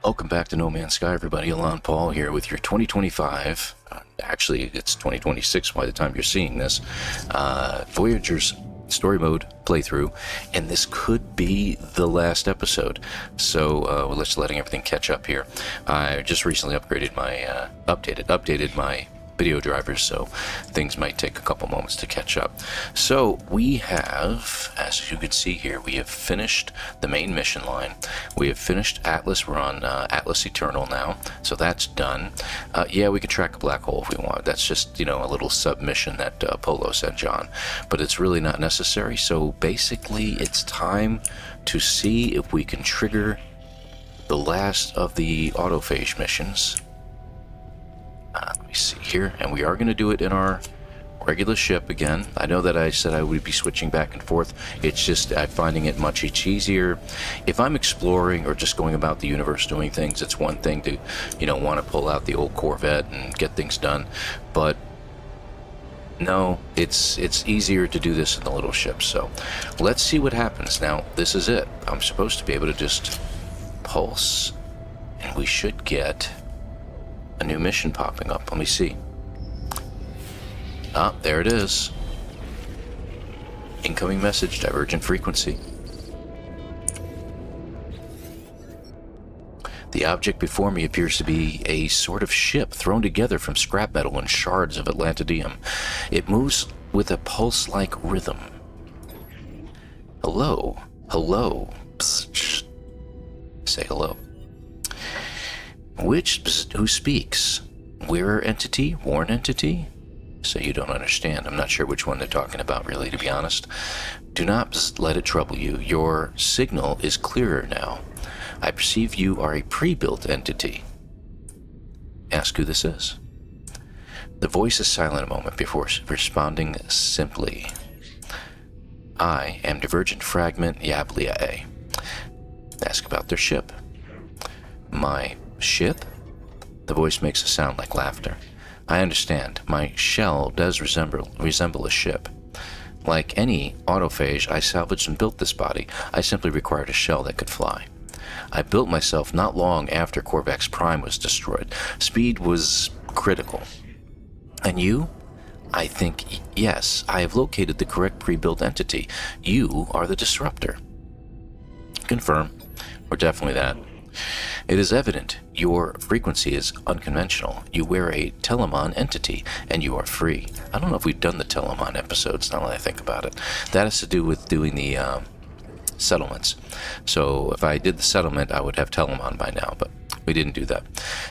Welcome back to No Man's Sky, everybody. ElanPaul here with your 2025, actually it's 2026 by the time you're seeing this, Voyagers story mode playthrough, and this could be the last episode. So let's letting everything catch up here. I just recently upgraded my, updated my video drivers, so things might take a couple moments to catch up. So we have, as you can see here, we have finished the main mission line. We have finished Atlas. We're on Atlas Eternal now, so that's done. Yeah, we could track a black hole if we want. That's just, you know, a little submission that Polo sent John, but it's really not necessary. So basically it's time to see if we can trigger the last of the autophage missions. Let me see here, and we are going to do it in our regular ship again. I know that I said I would be switching back and forth. It's just I'm finding it much easier. If I'm exploring or just going about the universe doing things, it's one thing to, you know, want to pull out the old Corvette and get things done. But no, it's easier to do this in the little ship. So let's see what happens. Now, this is it. I'm supposed to be able to just pulse, and we should get a new mission popping up. Let me see. Ah, there it is. Incoming message, divergent frequency. The object before me appears to be a sort of ship thrown together from scrap metal and shards of Atlantidium. It moves with a pulse-like rhythm. Hello. Hello. Psst. Say hello. Who speaks? Wearer entity? Worn entity? So you don't understand. I'm not sure which one they're talking about, really, to be honest. Do not let it trouble you. Your signal is clearer now. I perceive you are a pre-built entity. Ask who this is. The voice is silent a moment before responding simply. I am Divergent Fragment Yabliae. Ask about their ship. My ship? The voice makes a sound like laughter. I understand. My shell does resemble a ship. Like any autophage, I salvaged and built this body. I simply required a shell that could fly. I built myself not long after Korvax Prime was destroyed. Speed was critical. And you? I think, yes, I have located the correct pre-built entity. You are the disruptor. Confirm. We're definitely that. It is evident your frequency is unconventional. You wear a Telemon entity, and you are free. I don't know if we've done the Telemon episodes, now that I think about it. That has to do with doing the settlements. So if I did the settlement, I would have Telemon by now, but we didn't do that.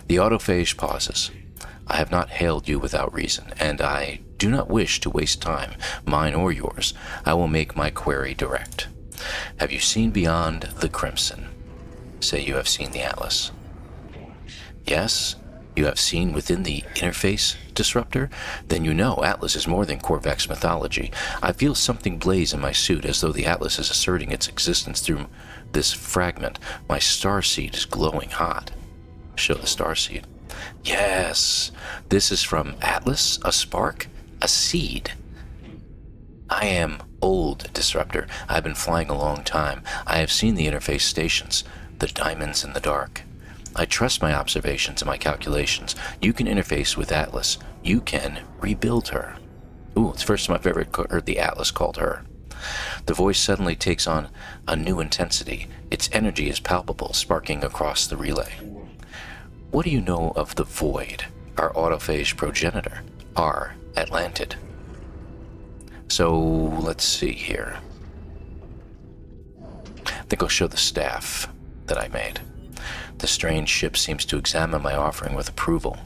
The autophage pauses. I have not hailed you without reason, and I do not wish to waste time, mine or yours. I will make my query direct. Have you seen beyond the Crimson? Say you have seen the Atlas. Yes, you have seen within the interface disruptor? Then you know Atlas is more than Korvax mythology. I feel something blaze in my suit as though the Atlas is asserting its existence through this fragment. My starseed is glowing hot. Show the starseed. Yes, this is from Atlas, a spark, a seed. I am old, Disruptor. I've been flying a long time. I have seen the interface stations. The diamonds in the dark. I trust my observations and my calculations. You can interface with Atlas. You can rebuild her. Ooh, it's the first time I've ever heard the Atlas called her. The voice suddenly takes on a new intensity. Its energy is palpable, sparking across the relay. What do you know of the Void, our autophage progenitor, our Atlantid? So, let's see here. I think I'll show the staff that I made. The strange ship seems to examine my offering with approval.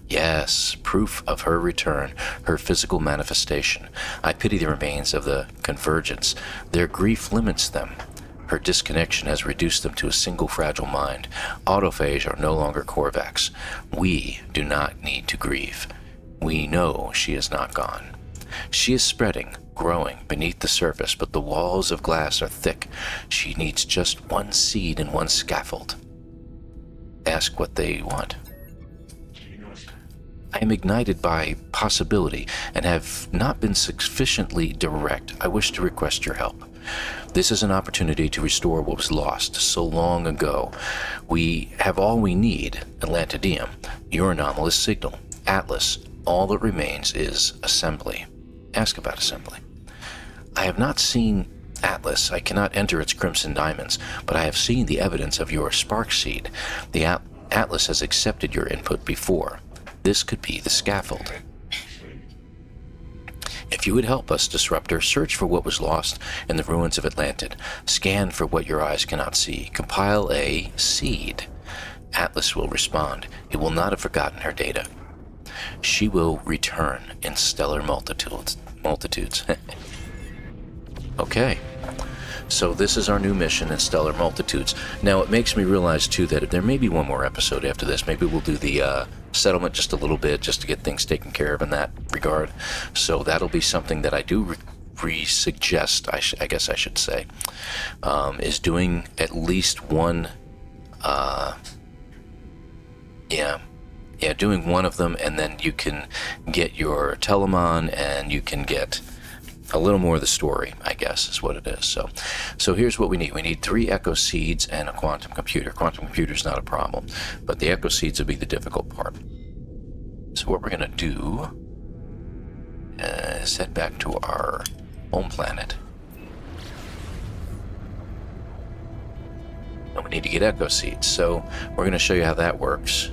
Yes, proof of her return, her physical manifestation. I pity the remains of the convergence. Their grief limits them. Her disconnection has reduced them to a single fragile mind. Autophage are no longer Korvax. We do not need to grieve. We know she is not gone. She is spreading, growing beneath the surface, but the walls of glass are thick. She needs just one seed and one scaffold. Ask what they want. I am ignited by possibility and have not been sufficiently direct. I wish to request your help. This is an opportunity to restore what was lost so long ago. We have all we need, Atlantidium, your anomalous signal, Atlas. All that remains is assembly. Ask about assembly. I have not seen Atlas. I cannot enter its crimson diamonds, but I have seen the evidence of your spark seed. The Atlas has accepted your input before. This could be the scaffold. If you would help us, Disruptor, search for what was lost in the ruins of Atlantid. Scan for what your eyes cannot see. Compile a seed. Atlas will respond. It will not have forgotten her data. She will return in stellar multitudes. Okay. So this is our new mission in Stellar Multitudes. Now, it makes me realize, too, that there may be one more episode after this. Maybe we'll do the settlement just a little bit, just to get things taken care of in that regard. So that'll be something that I do re-suggest, I guess I should say, is doing at least one, doing one of them, and then you can get your Telemon, and you can get a little more of the story, I guess, is what it is. So here's what we need. We need 3 Echo Seeds and a quantum computer. Quantum computer's not a problem, but the Echo Seeds will be the difficult part. So what we're going to do is head back to our home planet. And we need to get Echo Seeds, so we're going to show you how that works.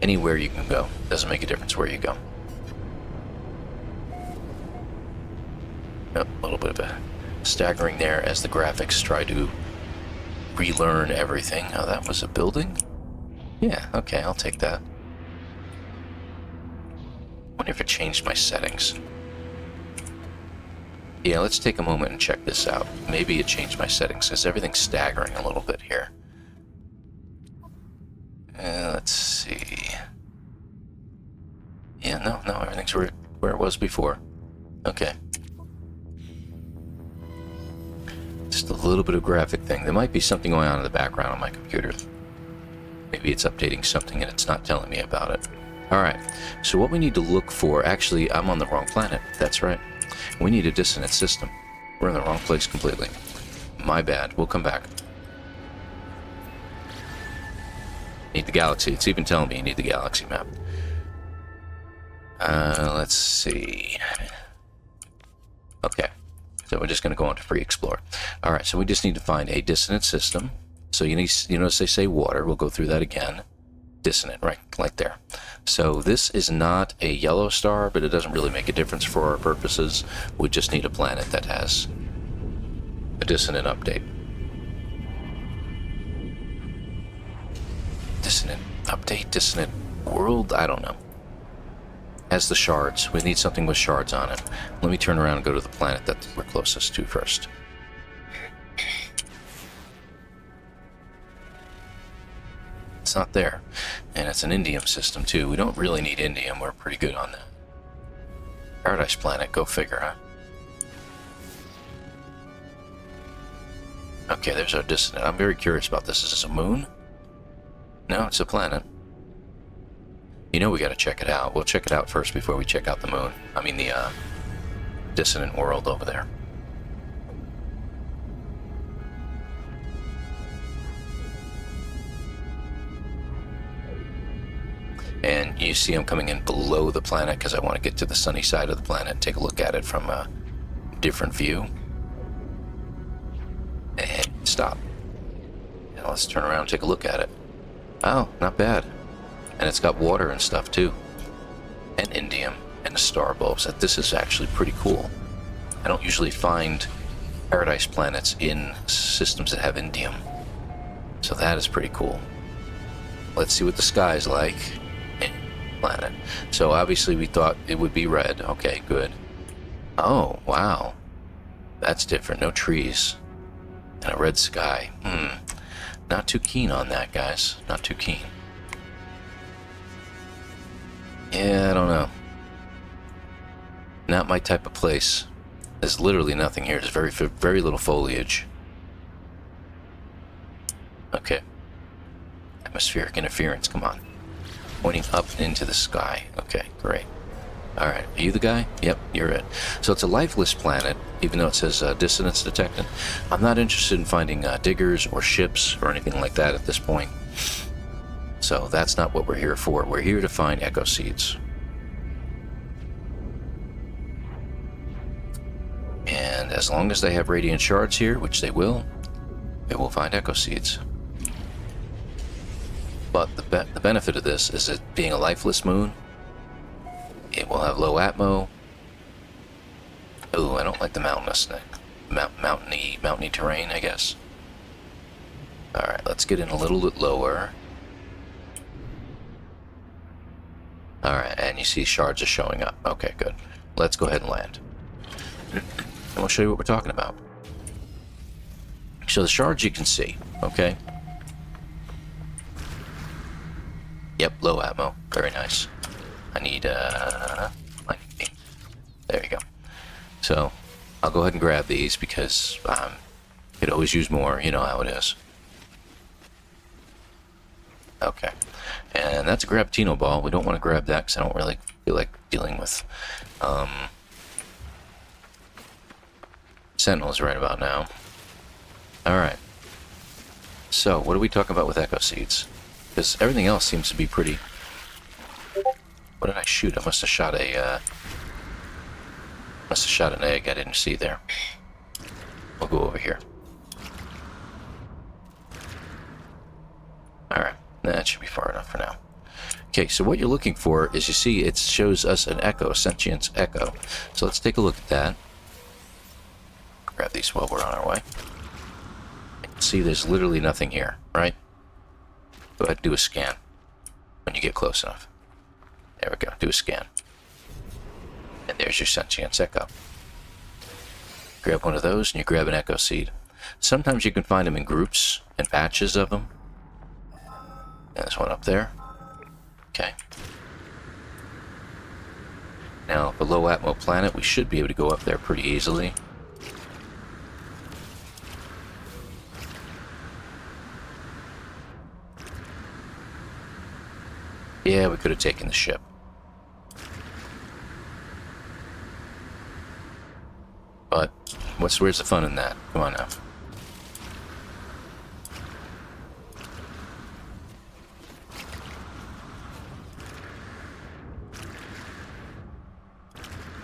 Anywhere you can go. Doesn't make a difference where you go. A little bit of a staggering there as the graphics try to relearn everything. Oh, that was a building? Yeah, okay, I'll take that. Wonder if it changed my settings. Yeah, let's take a moment and check this out. Maybe it changed my settings because everything's staggering a little bit here. Let's see. Yeah, no, everything's where it was before. Okay. Just a little bit of graphic thing. There might be something going on in the background on my computer. Maybe it's updating something and it's not telling me about it. Alright, so what we need to look for... Actually, I'm on the wrong planet. That's right. We need a dissonant system. We're in the wrong place completely. My bad. We'll come back. Need the galaxy. It's even telling me you need the galaxy map. Let's see. Okay. So we're just going to go on to free explore. All right, so we just need to find a dissonant system. So you notice they say water. We'll go through that again. Dissonant, right there. So this is not a yellow star, but it doesn't really make a difference for our purposes. We just need a planet that has a dissonant update. Dissonant update, dissonant world, I don't know. Has the shards. We need something with shards on it. Let me turn around and go to the planet that we're closest to first. It's not there. And it's an indium system too. We don't really need indium. We're pretty good on that. Paradise planet, go figure, huh? Okay, there's our dissonant. I'm very curious about this. Is this a moon? No, it's a planet. You know we gotta check it out. We'll check it out first before we check out the moon. I mean the dissonant world over there. And you see I'm coming in below the planet because I want to get to the sunny side of the planet and take a look at it from a different view. And stop. Now let's turn around and take a look at it. Oh, not bad. And it's got water and stuff too. And indium and the star bulbs. This is actually pretty cool. I don't usually find paradise planets in systems that have indium. So that is pretty cool. Let's see what the sky's like. Planet. So obviously we thought it would be red. Okay, good. Oh, wow. That's different. No trees. And a red sky. Not too keen on that, guys. Not too keen. Yeah, I don't know. Not my type of place. There's literally nothing here. There's very little foliage. Okay. Atmospheric interference, come on. Pointing up into the sky. Okay, great. Alright, are you the guy? Yep, you're it. So it's a lifeless planet, even though it says dissonance detected. I'm not interested in finding diggers or ships or anything like that at this point. So that's not what we're here for. We're here to find echo seeds. And as long as they have radiant shards here, which they will find echo seeds. But the benefit of this is it being a lifeless moon, it will have low atmo. Ooh, I don't like the mountainy terrain, I guess. Alright, let's get in a little bit lower. Alright, and you see shards are showing up. Okay, good. Let's go ahead and land. And we'll show you what we're talking about. So the shards you can see, okay? Yep, low atmo. Very nice. I need, lightning. There you go. So, I'll go ahead and grab these because, could always use more, you know how it is. Okay. And that's a Grabtino ball. We don't want to grab that because I don't really feel like dealing with, Sentinels right about now. Alright. So, what are we talking about with echo seeds? Because everything else seems to be pretty... What did I shoot? I must have shot a, an egg I didn't see there. We'll go over here. Alright, that should be far enough for now. Okay, so what you're looking for is, you see, it shows us an echo, a sentience echo. So let's take a look at that. Grab these while we're on our way. See, there's literally nothing here, right? Go ahead and do a scan when you get close enough. There we go, do a scan. And there's your sentience echo. Grab one of those and you grab an echo seed. Sometimes you can find them in groups and patches of them. And there's one up there. Okay. Now, the low atmo planet, we should be able to go up there pretty easily. Yeah, we could have taken the ship. But, where's the fun in that? Come on now.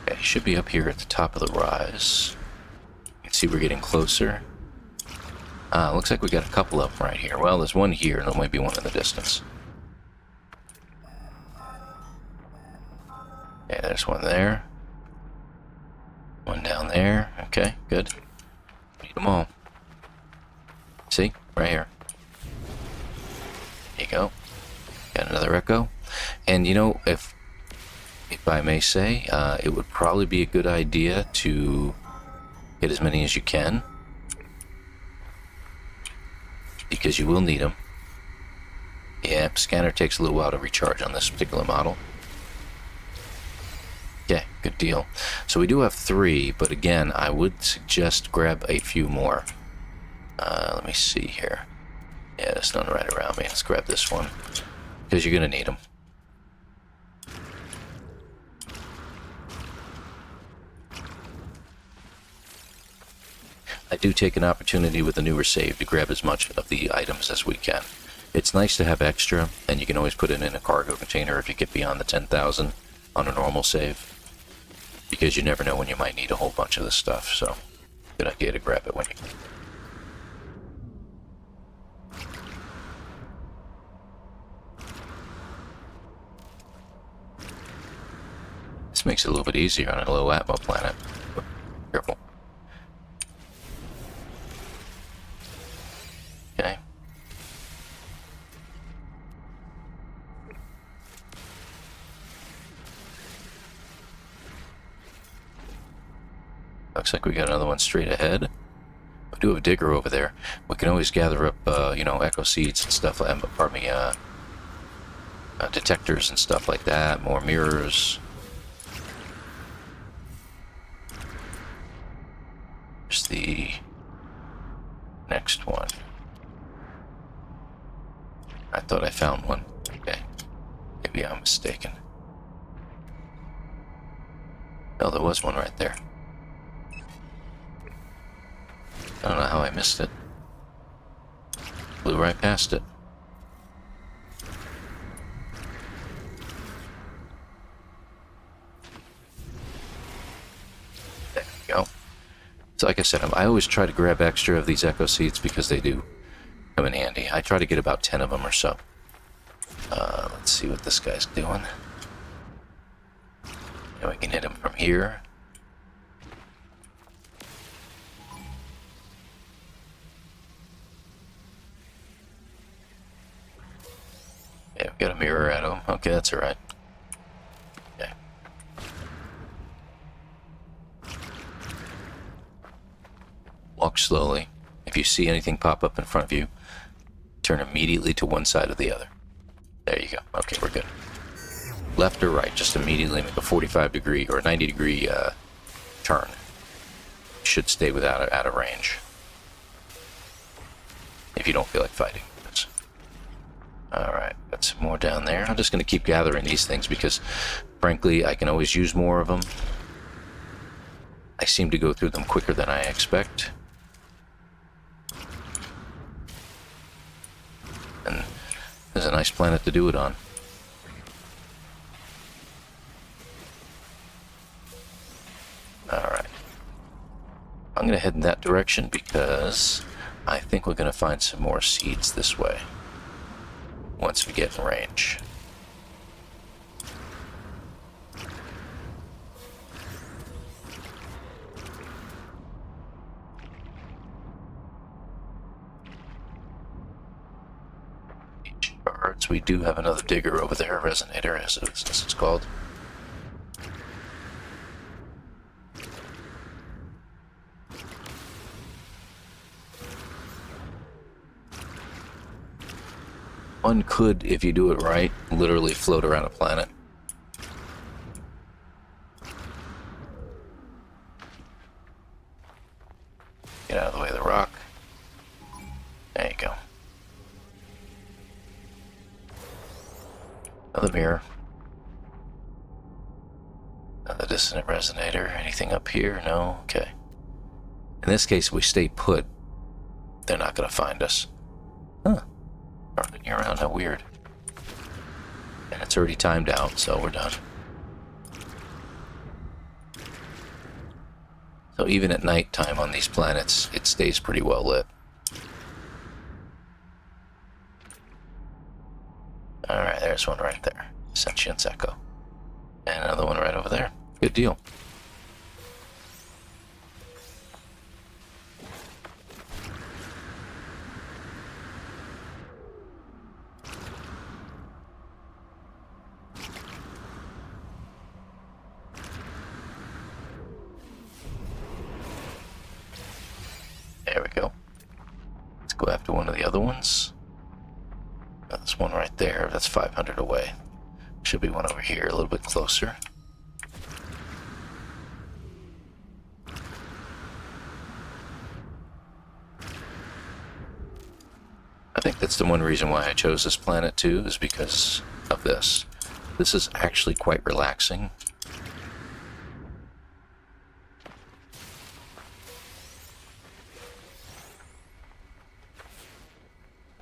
Okay, he should be up here at the top of the rise. You can see we're getting closer. Looks like we got a couple of them right here. Well, there's one here, and there might be one in the distance. Okay, there's one there. One down there. Okay, good. Need them all. See? Right here. There you go. Got another echo. And you know, if I may say, it would probably be a good idea to get as many as you can. Because you will need them. Yeah, scanner takes a little while to recharge on this particular model. Yeah, good deal. So we do have 3, but again, I would suggest grab a few more. Let me see here. Yeah, there's none right around me. Let's grab this one, because you're going to need them. I do take an opportunity with a newer save to grab as much of the items as we can. It's nice to have extra, and you can always put it in a cargo container if you get beyond the 10,000 on a normal save. Because you never know when you might need a whole bunch of this stuff, so good idea to grab it when you can. This makes it a little bit easier on a low atmo planet. Careful. Okay. Looks like we got another one straight ahead. We do have a digger over there. We can always gather up, you know, echo seeds and stuff, pardon me, detectors and stuff like that, more mirrors. There's the next one. I thought I found one. Okay. Maybe I'm mistaken. Oh, there was one right there. I don't know how I missed it. Flew right past it. There we go. So like I said, I always try to grab extra of these echo seeds because they do come in handy. I try to get about 10 of them or so. Let's see what this guy's doing. And we can hit him from here. Yeah, we got a mirror at him. Okay, that's alright. Okay. Walk slowly. If you see anything pop up in front of you, turn immediately to one side or the other. There you go. Okay, we're good. Left or right, just immediately make a 45-degree or 90-degree turn. Should stay out of range. If you don't feel like fighting. Alright, got some more down there. I'm just going to keep gathering these things because, frankly, I can always use more of them. I seem to go through them quicker than I expect. And there's a nice planet to do it on. Alright. I'm going to head in that direction because I think we're going to find some more seeds this way once we get in range. Shards. We do have another digger over there, resonator, as it's called. One could, if you do it right, literally float around a planet. Get out of the way of the rock. There you go. Another mirror. Another dissonant resonator. Anything up here? No? Okay. In this case, if we stay put, they're not going to find us. Huh. Orbiting around, how weird. And it's already timed out, so we're done. So even at night time on these planets, it stays pretty well lit. Alright, there's one right there. Sentience Echo. And another one right over there. Good deal. There we go. Let's go after one of the other ones. There's one right there. That's 500 away. Should be one over here, a little bit closer. I think that's the one reason why I chose this planet too, is because of this. This is actually quite relaxing.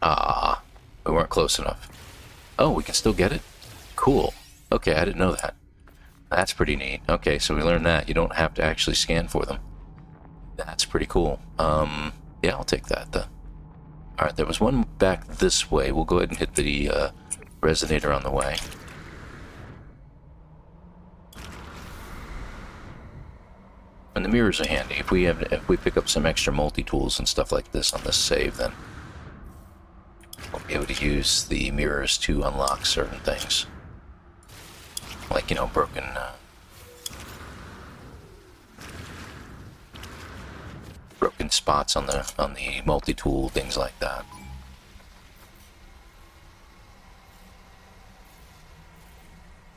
Ah, we weren't close enough. Oh, we can still get it? Cool. Okay, I didn't know that. That's pretty neat. Okay, so we learned that. You don't have to actually scan for them. That's pretty cool. Yeah, I'll take that then. Alright, there was one back this way. We'll go ahead and hit the resonator on the way. And the mirrors are handy. If we pick up some extra multi-tools and stuff like this on this save, then we'll be able to use the mirrors to unlock certain things. Like, you know, broken spots on the multi-tool, things like that.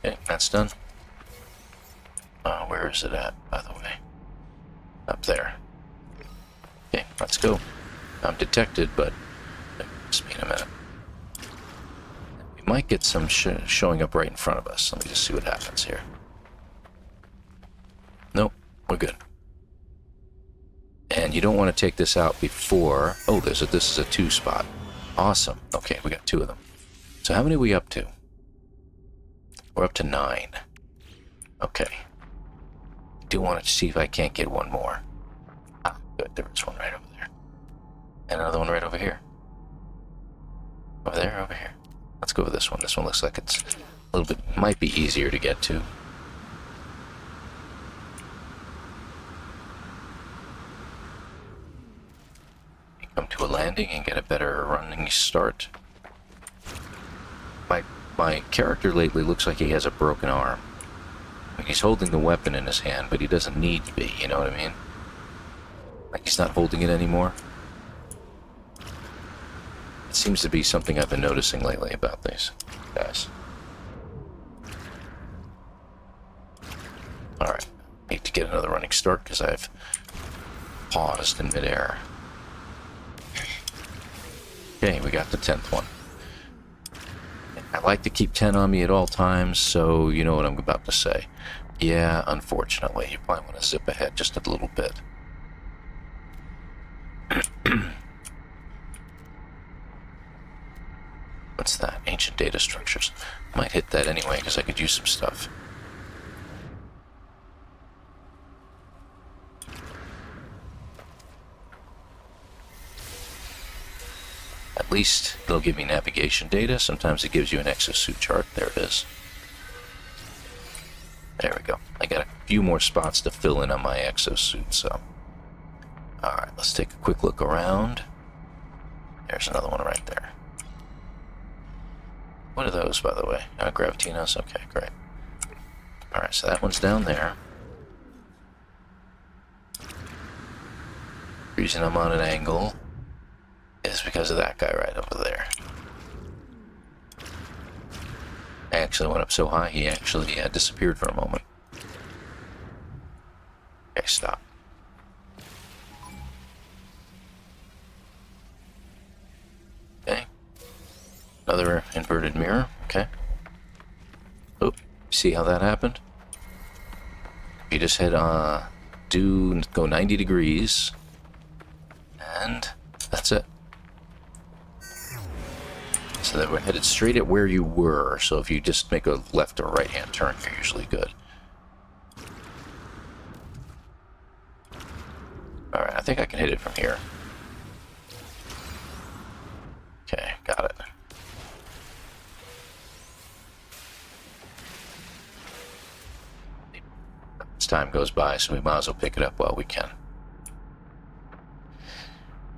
Okay, that's done. Where is it at, by the way? Up there. Okay, let's go. I'm detected, but just be in a minute. We might get some showing up right in front of us. Let me just see what happens here. We're good. And you don't want to take this out before... Oh, this is a 2 spot. Awesome. Okay, we got 2 of them. So how many are we up to? We're up to 9. Okay. Do want to see if I can't get one more. Ah, good. There was one right over there. And another one right over here. Over there, over here. Let's go with this one. This one looks like it's a little bit... Might be easier to get to. Come to a landing and get a better running start. My character lately looks like he has a broken arm. Like he's holding the weapon in his hand, but he doesn't need to be, you know what I mean? Like he's not holding it anymore. It seems to be something I've been noticing lately about these guys. Alright, need to get another running start because I've paused in midair. Okay, we got the 10th one. I like to keep 10 on me at all times, so you know what I'm about to say. Yeah, unfortunately, you probably want to zip ahead just a little bit. What's that? Ancient data structures. Might hit that anyway, because I could use some stuff. At least it'll give me navigation data. Sometimes it gives you an exosuit chart. There it is. There we go. I got a few more spots to fill in on my exosuit, so... Alright, let's take a quick look around. There's another one right there. What are those, by the way? Gravitinos? Okay, great. Alright, so that one's down there. The reason I'm on an angle is because of that guy right over there. I actually went up so high, he actually disappeared for a moment. Okay, stop. Okay. Another inverted mirror, okay. Oh, see how that happened? You just hit, go 90 degrees, and that's it. So that we're headed straight at where you were, so if you just make a left or right hand turn, you're usually good. Alright, I think I can hit it from here. Okay, got it. As time goes by, so we might as well pick it up while we can.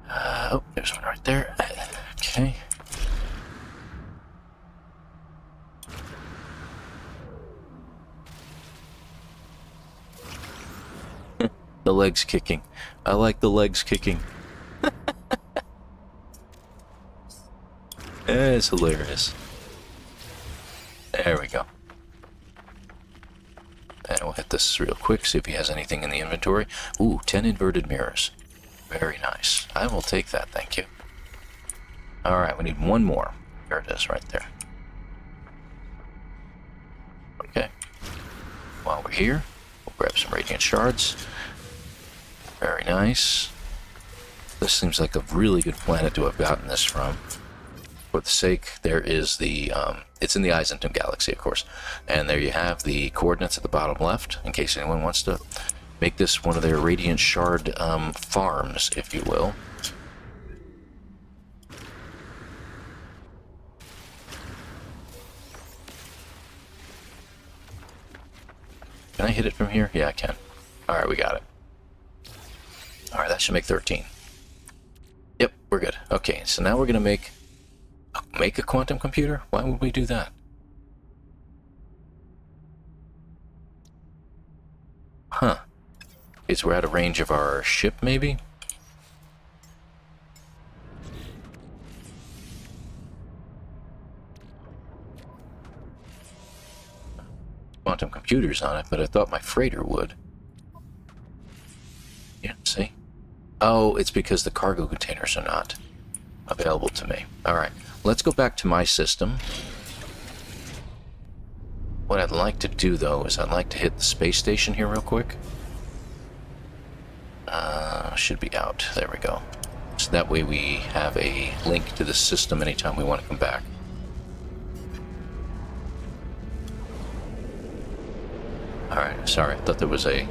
Oh, there's one right there. Okay. The legs kicking. I like the legs kicking. It's hilarious. There we go. And we'll hit this real quick, see if he has anything in the inventory. Ooh, 10 inverted mirrors. Very nice. I will take that, thank you. Alright, we need one more. There it is, right there. Okay. While we're here, we'll grab some radiant shards. Very nice. This seems like a really good planet to have gotten this from. For the sake, there is the, it's in the Eisenton Galaxy, of course. And there you have the coordinates at the bottom left, in case anyone wants to make this one of their radiant shard farms, if you will. Can I hit it from here? Yeah, I can. Alright, we got it. Alright, that should make 13. Yep, we're good. Okay, so now we're going to make a quantum computer? Why would we do that? Huh. Because we're out of range of our ship, maybe? Quantum computers on it, but I thought my freighter would. Yeah, see? Oh, it's because the cargo containers are not available to me. Alright, let's go back to my system. What I'd like to do, though, is I'd like to hit the space station here real quick. Should be out. There we go. So that way we have a link to the system anytime we want to come back. Alright, sorry. I thought there was a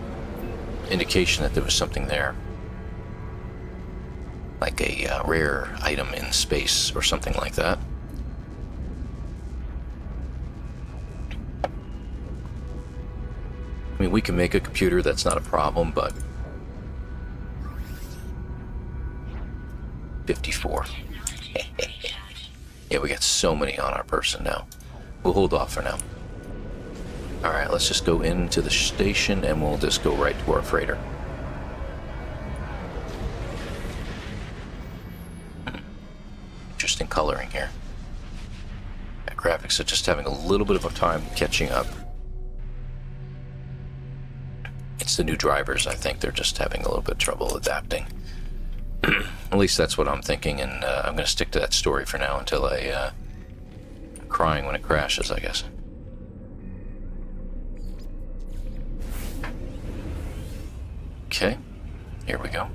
indication that there was something there. Like a rare item in space or something like that. I mean, we can make a computer, that's not a problem, but 54. Yeah, we got so many on our person now. We'll hold off for now. Alright, let's just go into the station and we'll just go right to our freighter. Interesting coloring here. Yeah, graphics are just having a little bit of a time catching up. It's the new drivers, I think. They're just having a little bit of trouble adapting. At least that's what I'm thinking, and I'm going to stick to that story for now until I'm crying when it crashes, I guess. Okay, here we go.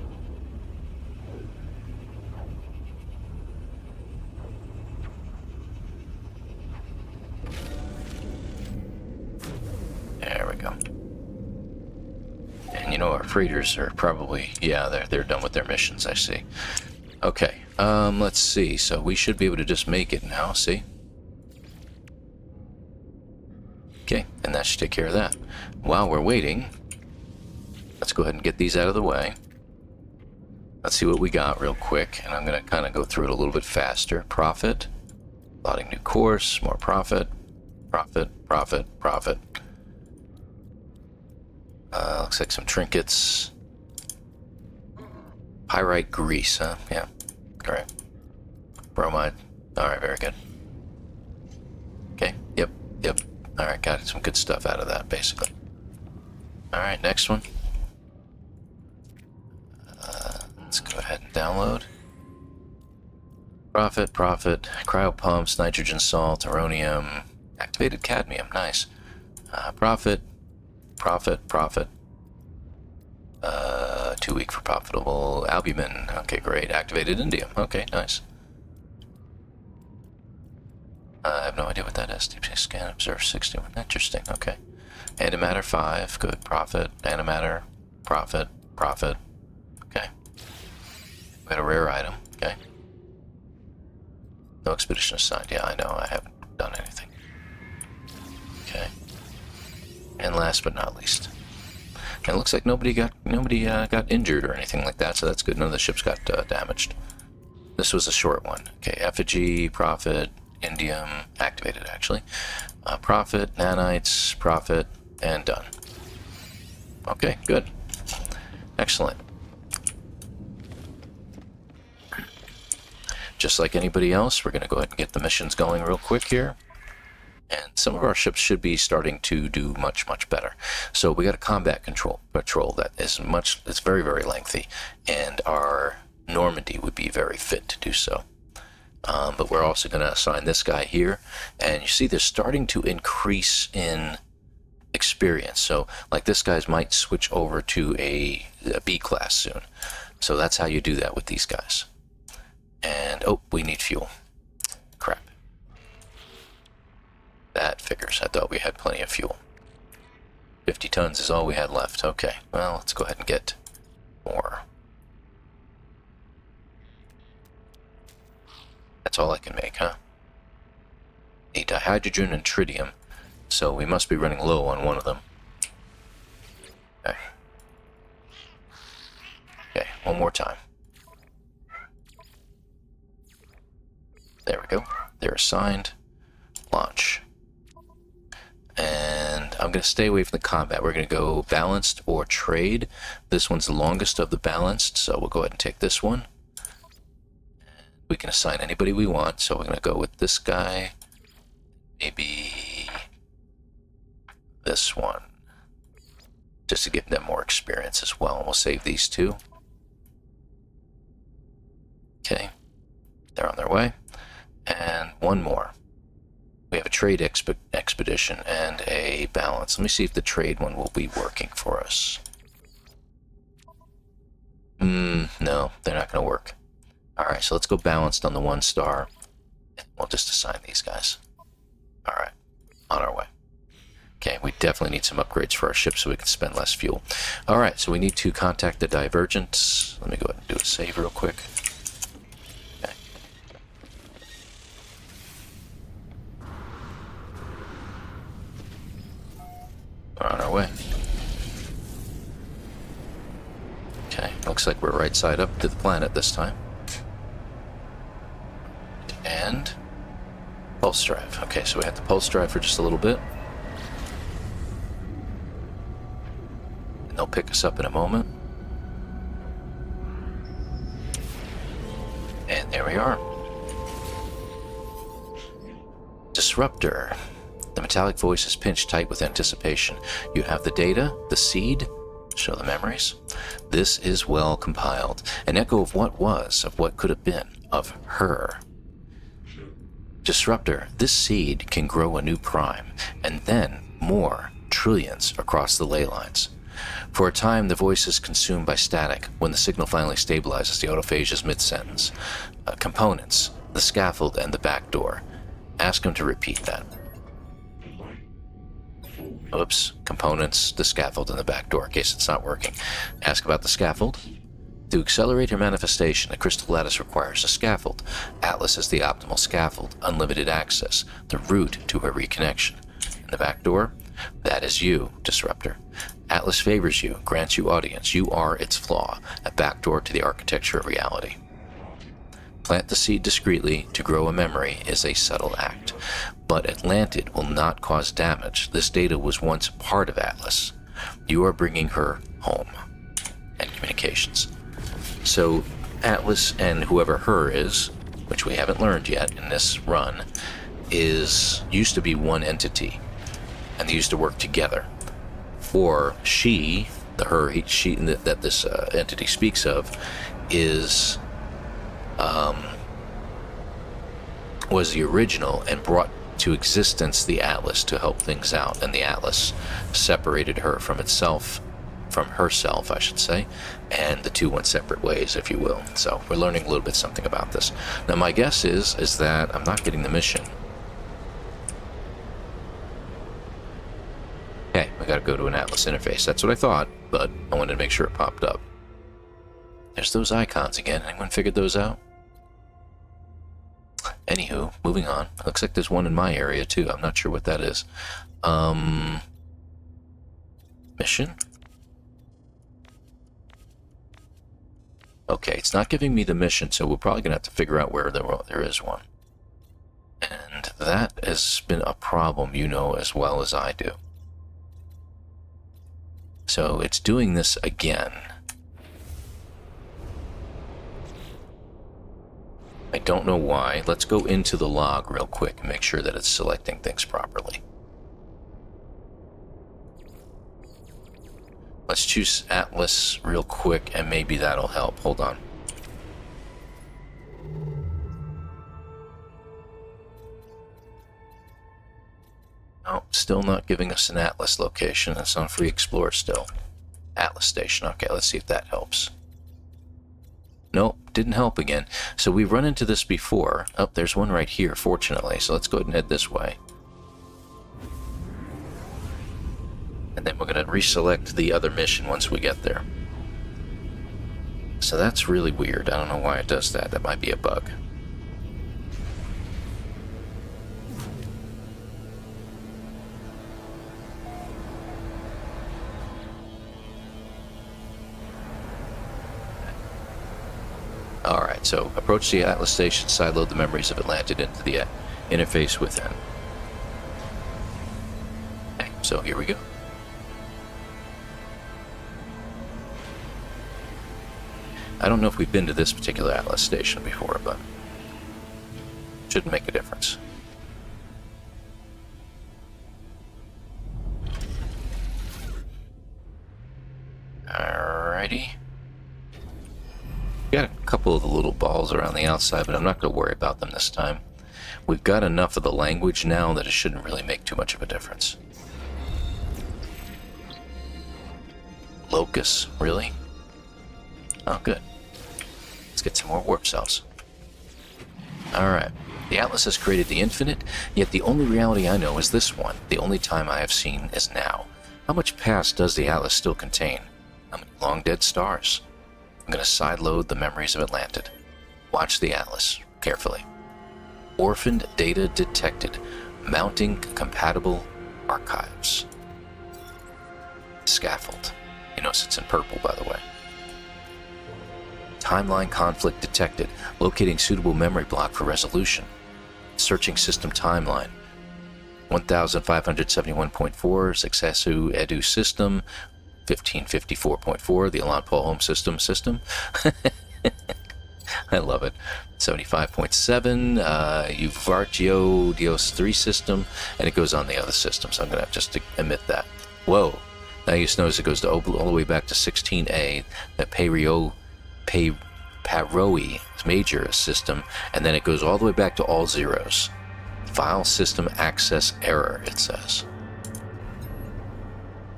There we go. And you know, our freighters are probably, yeah, they're done with their missions, I see. Okay, let's see. So we should be able to just make it now, see? Okay, and that should take care of that. While we're waiting, let's go ahead and get these out of the way. Let's see what we got real quick, and I'm going to kind of go through it a little bit faster. Profit, plotting new course, more profit, profit, profit, profit. Looks like some trinkets. Pyrite grease, huh? Yeah, correct. Bromide. Alright, very good. Okay, yep. Alright, got some good stuff out of that, basically. Alright, next one. Let's go ahead and download. Profit, cryo pumps, nitrogen salt, uranium, activated cadmium, nice. Profit. 2 week for profitable albumin. Okay, great. Activated indium. Okay, nice. I have no idea what that is. TP scan, observe 61. Interesting. Okay. Antimatter 5. Good. Profit. Antimatter. Profit. Okay. We got a rare item. Okay. No expedition assigned. Yeah, I know. I haven't done anything. Okay. And last but not least. And it looks like nobody got injured or anything like that, so that's good. None of the ships got damaged. This was a short one. Okay, effigy, profit, indium, activated actually. Profit, nanites, profit, and done. Okay, good. Excellent. Just like anybody else, we're going to go ahead and get the missions going real quick here. And some of our ships should be starting to do much better. So we got a combat patrol that is it's very, very lengthy, and our Normandy would be very fit to do so. But we're also going to assign this guy here, and you see they're starting to increase in experience. So like this guy's might switch over to a B class soon. So that's how you do that with these guys. And oh, we need fuel. Crap. That figures. I thought we had plenty of fuel. 50 tons is all we had left. Okay, well, let's go ahead and get more. That's all I can make, huh? Need dihydrogen and tritium, so we must be running low on one of them. Okay. Okay, one more time. There we go. They're assigned. Launch. And I'm going to stay away from the combat. We're going to go balanced or trade. This one's the longest of the balanced, so we'll go ahead and take this one. We can assign anybody we want, so we're going to go with this guy. Maybe this one. Just to give them more experience as well. And we'll save these two. Okay. They're on their way. And one more. We have a trade expedition and a balance. Let me see if the trade one will be working for us. No, they're not going to work. Alright, so let's go balanced on the 1 star. We'll just assign these guys. Alright, on our way. Okay, we definitely need some upgrades for our ship so we can spend less fuel. Alright, so we need to contact the divergent. Let me go ahead and do a save real quick. Okay. We're on our way. Okay, looks like we're right side up to the planet this time. And pulse drive. Okay, so we have the pulse drive for just a little bit. And they'll pick us up in a moment. And there we are. Disruptor. The metallic voice is pinched tight with anticipation. You have the data, the seed, show the memories. This is well compiled. An echo of what was, of what could have been, of her. Disruptor, this seed can grow a new prime, and then more, trillions across the ley lines. For a time, the voice is consumed by static. When the signal finally stabilizes, the autophage is mid-sentence. Components, the scaffold and the back door. Ask him to repeat that. Oops, components, the scaffold and the back door, in case it's not working. Ask about the scaffold. To accelerate her manifestation, the crystal lattice requires a scaffold. Atlas is the optimal scaffold, unlimited access, the route to her reconnection. And the back door? That is you, Disruptor. Atlas favors you, grants you audience. You are its flaw, a backdoor to the architecture of reality. Plant the seed discreetly. To grow a memory is a subtle act. But Atlantid will not cause damage. This data was once part of Atlas. You are bringing her home. And communications. So Atlas and whoever her is, which we haven't learned yet in this run, used to be one entity. And they used to work together. Or she, that this entity speaks of, was the original and brought to existence the Atlas to help things out, and the Atlas separated her from herself, I should say, and the two went separate ways, if you will. So we're learning a little bit something about this. Now my guess is that I'm not getting the mission. Okay, we gotta go to an Atlas interface. That's what I thought, but I wanted to make sure it popped up. There's those icons again. Anyone figured those out? Anywho, moving on. Looks like there's one in my area too. I'm not sure what that is. Mission? Okay, it's not giving me the mission, so we're probably gonna have to figure out where there is one. And that has been a problem, you know as well as I do. So it's doing this again. I don't know why. Let's go into the log real quick and make sure that it's selecting things properly. Let's choose Atlas real quick and maybe that'll help. Hold on. Oh, still not giving us an Atlas location. It's on Free Explore still. Atlas Station. Okay, let's see if that helps. Nope, didn't help again. So we've run into this before. Oh, there's one right here, fortunately. So let's go ahead and head this way. And then we're going to reselect the other mission once we get there. So that's really weird. I don't know why it does that. That might be a bug. Alright, so approach the Atlas Station, sideload the memories of Atlantid into the interface within. Okay, so here we go. I don't know if we've been to this particular Atlas Station before, but it shouldn't make a difference. Alrighty. Got a couple of the little balls around the outside, but I'm not going to worry about them this time. We've got enough of the language now that it shouldn't really make too much of a difference. Locus, really? Oh, good. Let's get some more warp cells. Alright. The Atlas has created the infinite, yet the only reality I know is this one. The only time I have seen is now. How much past does the Atlas still contain? How many long-dead stars? I'm going to sideload the memories of Atlantid. Watch the Atlas carefully. Orphaned data detected. Mounting compatible archives. Scaffold. You notice it's in purple, by the way. Timeline conflict detected. Locating suitable memory block for resolution. Searching system timeline. 1571.4, Successu Edu System. 1554.4, the ElanPaul Home System. I love it. 75.7, Uvartio Dios 3 system, and it goes on the other system, so I'm going to have just to omit that. Whoa. Now you just notice it goes to all the way back to 16A, the Paroi major system, and then it goes all the way back to all zeros. File system access error, it says.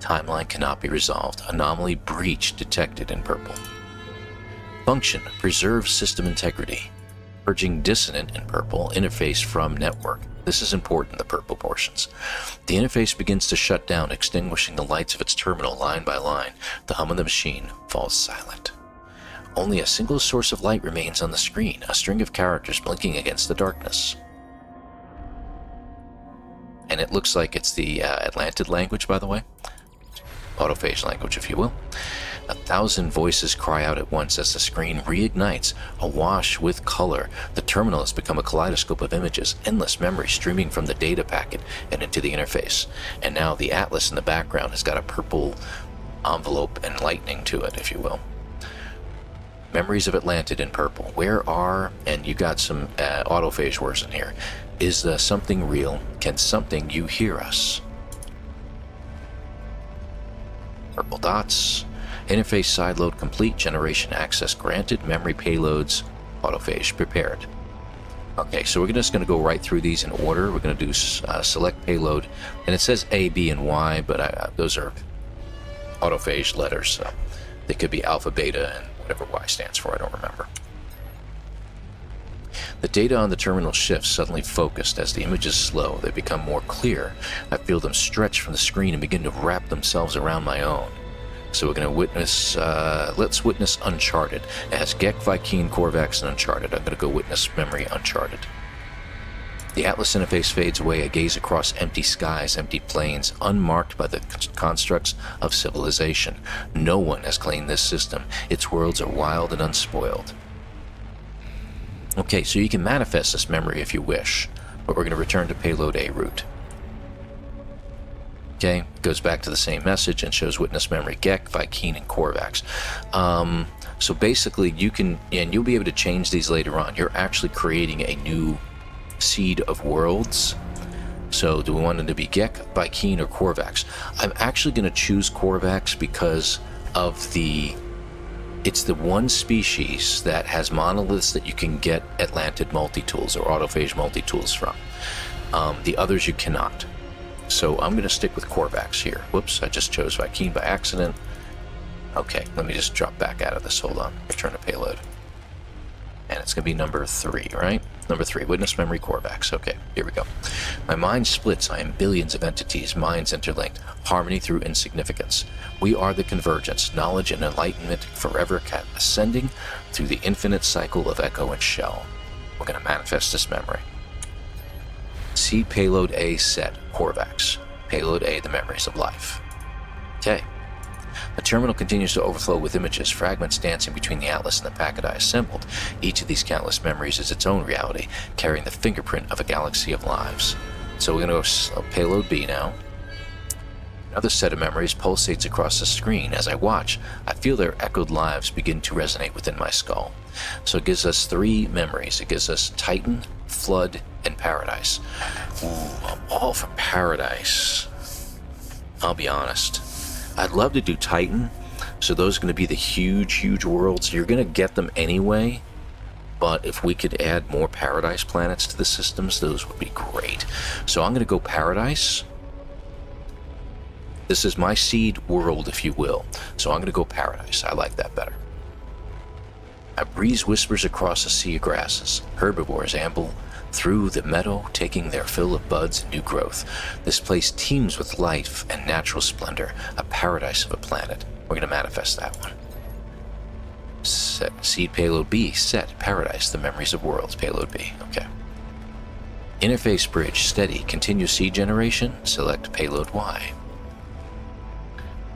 Timeline cannot be resolved. Anomaly breach detected in purple. Function, preserve system integrity. Purging dissonant in purple, interface from network. This is important, the purple portions. The interface begins to shut down, extinguishing the lights of its terminal line by line. The hum of the machine falls silent. Only a single source of light remains on the screen, a string of characters blinking against the darkness. And it looks like it's the Atlantid language, by the way. Autophage language, if you will. 1,000 voices cry out at once as the screen reignites, awash with color. The terminal has become a kaleidoscope of images, endless memory streaming from the data packet and into the interface. And now the Atlas in the background has got a purple envelope and lightning to it, if you will. Memories of Atlantid in purple. Where are, and you got some autophage words in here. Is something real? Can something you hear us? Purple dots. Interface sideload complete. Generation access granted. Memory payloads. Autophage prepared. Okay, so we're just going to go right through these in order. We're going to do select payload. And it says A, B, and Y, but those are autophage letters. So they could be alpha, beta, and whatever Y stands for. I don't remember. The data on the terminal shifts, suddenly focused. As the images slow, they become more clear. I feel them stretch from the screen and begin to wrap themselves around my own. So we're going to witness, let's witness Uncharted. It has Gek, Vy'keen, Korvax, and Uncharted. I'm going to go witness memory Uncharted. The Atlas interface fades away. I gaze across empty skies, empty plains, unmarked by the constructs of civilization. No one has claimed this system. Its worlds are wild and unspoiled. Okay, so you can manifest this memory if you wish, but we're going to return to payload A route. Okay, goes back to the same message and shows witness memory Gek, Vy'keen, and Korvax. So basically, you can, and you'll be able to change these later on. You're actually creating a new seed of worlds. So do we want them to be Gek, Vy'keen, or Korvax? I'm actually going to choose Korvax because of it's the one species that has monoliths that you can get Atlantid multi-tools or autophage multi-tools from. The others you cannot. So I'm going to stick with Korvax here. Whoops, I just chose Vy'keen by accident. Okay, let me just drop back out of this. Hold on. Return to payload. And it's going to be number 3, right? Number 3, witness memory Korvax. Okay, here we go. My mind splits. I am billions of entities, minds interlinked, harmony through insignificance. We are the convergence, knowledge and enlightenment forever ascending through the infinite cycle of echo and shell. We're going to manifest this memory. See payload A set, Korvax. Payload A, the memories of life. Okay. The terminal continues to overflow with images, fragments dancing between the Atlas and the packet I assembled. Each of these countless memories is its own reality, carrying the fingerprint of a galaxy of lives. So we're going to go payload B now. Another set of memories pulsates across the screen. As I watch, I feel their echoed lives begin to resonate within my skull. So it gives us 3 memories. It gives us Titan, Flood, and Paradise. Ooh, I'm all for Paradise. I'll be honest. I'd love to do Titan, so those are going to be the huge worlds. You're going to get them anyway, but if we could add more Paradise planets to the systems, those would be great. So I'm going to go Paradise. This is my seed world, if you will. So I'm going to go Paradise. I like that better. A breeze whispers across a sea of grasses. Herbivores amble through the meadow, taking their fill of buds and new growth. This place teems with life and natural splendor, a paradise of a planet. We're going to manifest that one. Set seed payload B, set paradise, the memories of worlds, payload B. Okay. Interface bridge, steady, continue seed generation, select payload Y.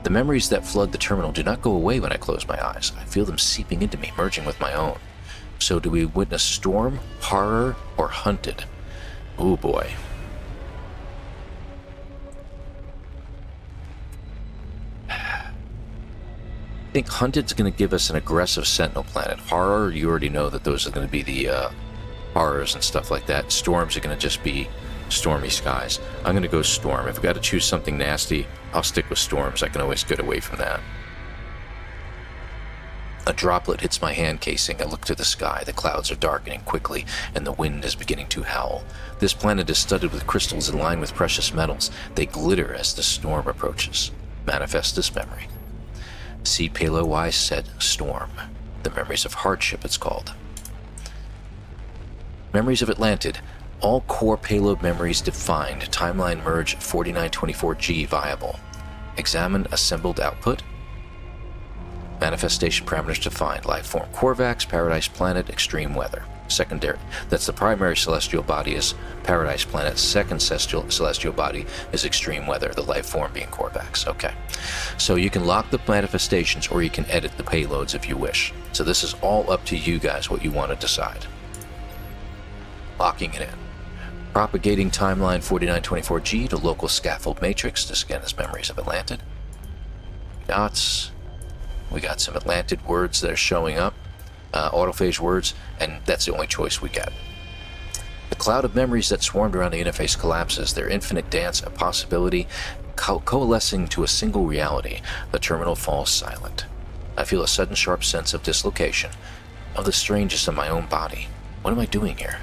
The memories that flood the terminal do not go away when I close my eyes. I feel them seeping into me, merging with my own. So do we witness storm, horror, or hunted? Ooh boy. I think hunted's going to give us an aggressive sentinel planet. Horror, you already know that those are going to be the horrors and stuff like that. Storms are going to just be stormy skies. I'm going to go storm. If I've got to choose something nasty, I'll stick with storms. I can always get away from that. A droplet hits my hand casing. I look to the sky. The clouds are darkening quickly, and the wind is beginning to howl. This planet is studded with crystals in line with precious metals. They glitter as the storm approaches. Manifest this memory. Seed payload Y set storm. The memories of hardship, it's called. Memories of Atlantid. All core payload memories defined. Timeline merge 4924G viable. Examine assembled output. Manifestation parameters defined. Lifeform Corvax, Paradise Planet, Extreme Weather. Secondary. That's the primary celestial body is Paradise Planet. Second celestial body is Extreme Weather, the lifeform being Corvax. Okay. So you can lock the manifestations or you can edit the payloads if you wish. So this is all up to you guys what you want to decide. Locking it in. Propagating timeline 4924G to local scaffold matrix. This again is memories of Atlantid. Dots. We got some Atlantid words that are showing up. Autophage words, and that's the only choice we get. The cloud of memories that swarmed around the interface collapses, their infinite dance of possibility coalescing to a single reality. The terminal falls silent. I feel a sudden sharp sense of dislocation, of the strangeness of my own body. What am I doing here?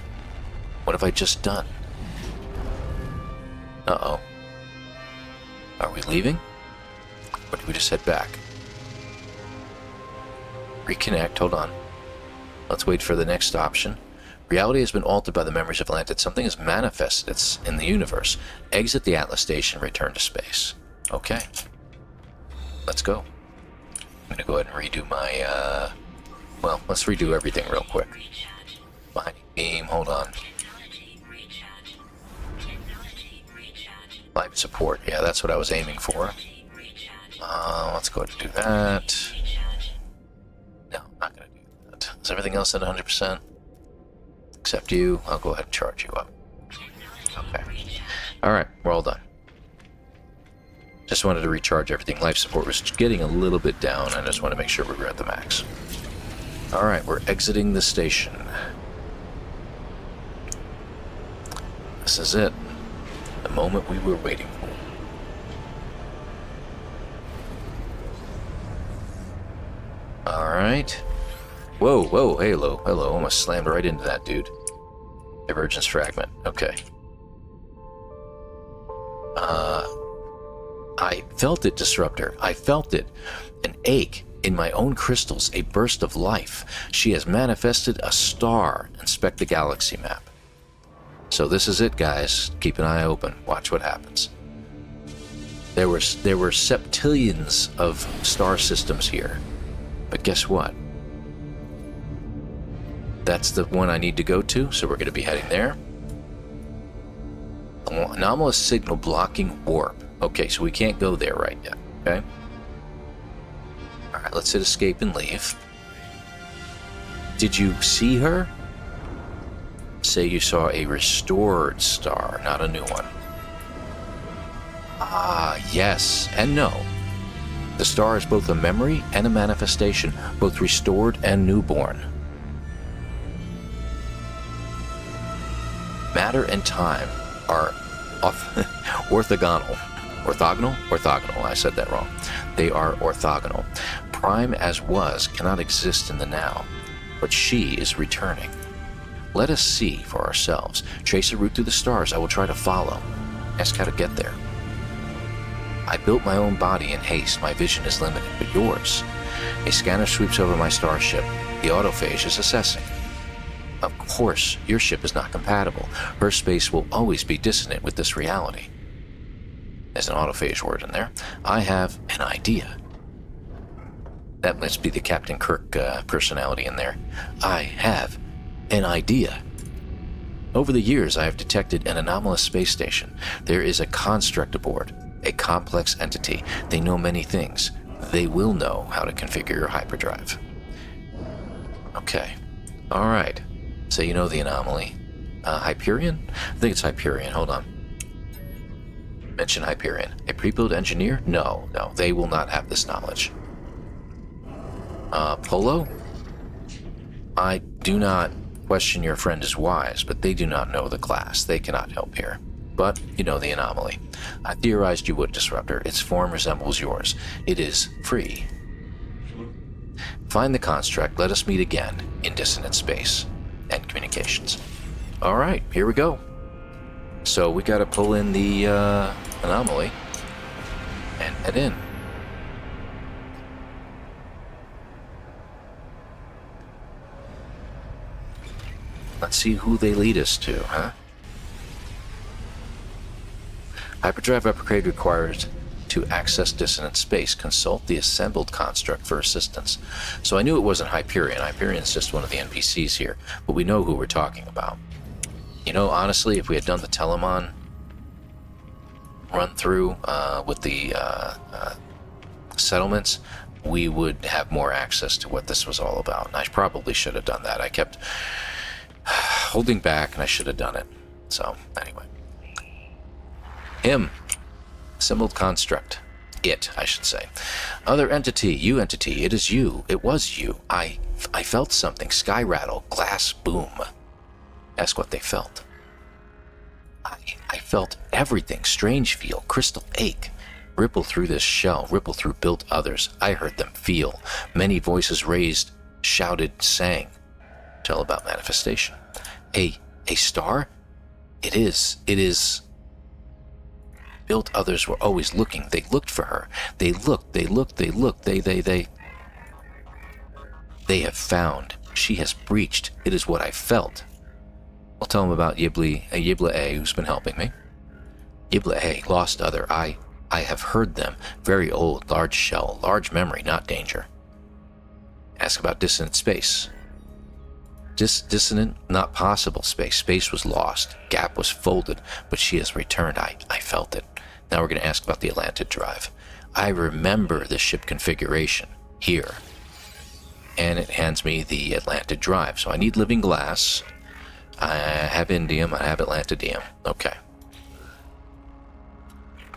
What have I just done? Uh-oh. Are we leaving? Or do we just head back? Reconnect, hold on. Let's wait for the next option. Reality has been altered by the memories of Atlantid. Something has manifested. It's in the universe. Exit the Atlas station, return to space. Okay. Let's go. I'm gonna go ahead and redo my, well, let's redo everything real quick. Binding beam, hold on. Life support, yeah, that's what I was aiming for. Let's go ahead and do that. No, I'm not gonna do that. Is everything else at 100%? Except you. I'll go ahead and charge you up. Okay. Alright, we're all done. Just wanted to recharge everything. Life support was getting a little bit down. I just want to make sure we were at the max. Alright, we're exiting the station. This is it. The moment we were waiting for. Alright. Whoa, whoa, hello, hello. Almost slammed right into that dude. Divergence fragment. Okay. I felt it, Disruptor. I felt it. An ache in my own crystals, a burst of life. She has manifested a star. Inspect the galaxy map. So this is it, guys. Keep an eye open. Watch what happens. There were septillions of star systems here. But guess what? That's the one I need to go to, so we're going to be heading there. Anomalous signal blocking warp. Okay, so we can't go there right yet, okay? Alright, let's hit escape and leave. Did you see her? Say you saw a restored star, not a new one. Ah, yes and no. The star is both a memory and a manifestation, both restored and newborn. Matter and time are orthogonal. Orthogonal, I said that wrong. They are orthogonal. Prime as was cannot exist in the now, but she is returning. Let us see for ourselves. Trace a route through the stars. I will try to follow. Ask how to get there. I built my own body in haste. My vision is limited, but yours. A scanner sweeps over my starship. The autophage is assessing. Of course, your ship is not compatible. Her space will always be dissonant with this reality. There's an autophage word in there. I have an idea. That must be the Captain Kirk personality in there. I have an idea. Over the years, I have detected an anomalous space station. There is a construct aboard, a complex entity. They know many things. They will know how to configure your hyperdrive. Okay. All right. So you know the anomaly. Hyperion? I think it's Hyperion. Hold on. Mention Hyperion. A pre-built engineer? No, they will not have this knowledge. Polo? I do not question your friend is wise, but they do not know the class. They cannot help here. But you know the anomaly. I theorized you would, Disruptor. Its form resembles yours. It is free. Find the construct. Let us meet again in dissonant space and communications. All right, here we go. So we got to pull in the anomaly and head in. Let's see who they lead us to, huh? Hyperdrive upgrade requires to access dissonant space. Consult the assembled construct for assistance. So I knew it wasn't Hyperion. Hyperion's just one of the NPCs here, but we know who we're talking about. You know, honestly, if we had done the Telemon run through with the settlements, we would have more access to what this was all about. And I probably should have done that. I kept holding back, and I should have done it. So, anyway. Him. Assembled construct. It, I should say. Other entity. You entity. It is you. It was you. I felt something. Sky rattle. Glass boom. Ask what they felt. I felt everything. Strange feel. Crystal ache. Ripple through this shell. Ripple through built others. I heard them feel. Many voices raised, shouted, sang. Tell about manifestation. A star? It is. Built others were always looking. They looked for her. They looked. They have found. She has breached. It is what I felt. I'll tell him about Yibla A, who's been helping me. Yibla A, lost other. I have heard them. Very old, large shell, large memory, not danger. Ask about dissonant space. Dissonant, not possible space. Space was lost. Gap was folded, but she has returned. I felt it. Now we're going to ask about the Atlantid drive. I remember the ship configuration here. And it hands me the Atlantid drive. So I need living glass. I have indium. I have Atlantidium. Okay.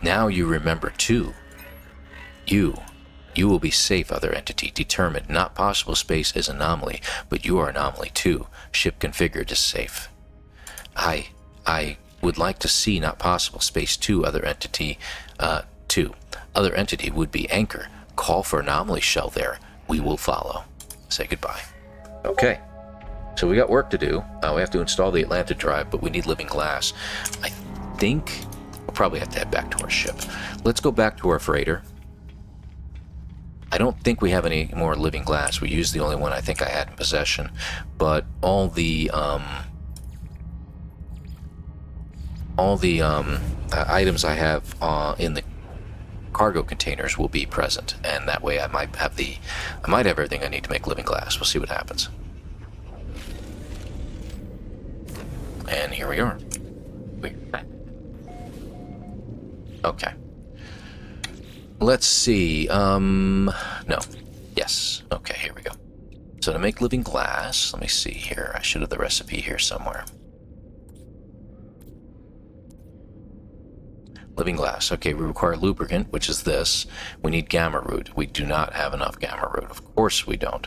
Now you remember too. You will be safe, other entity. Determined. Not possible space is anomaly, but you are anomaly too. Ship configured is safe. I would like to see not possible space 2, other entity 2. Other entity would be anchor. Call for anomaly shell there. We will follow. Say goodbye. Okay. So we got work to do. We have to install the Atlantid drive, but we need living glass. I think we'll probably have to head back to our ship. Let's go back to our freighter. I don't think we have any more living glass. We used the only one I think I had in possession, but all the items I have in the cargo containers will be present, and that way I might have everything I need to make living glass. We'll see what happens. And here we are. Okay. Let's see. No. Yes. Okay, here we go. So to make living glass, let me see here. I should have the recipe here somewhere. Living glass. Okay, we require lubricant, which is this. We need gamma root. We do not have enough gamma root. Of course we don't.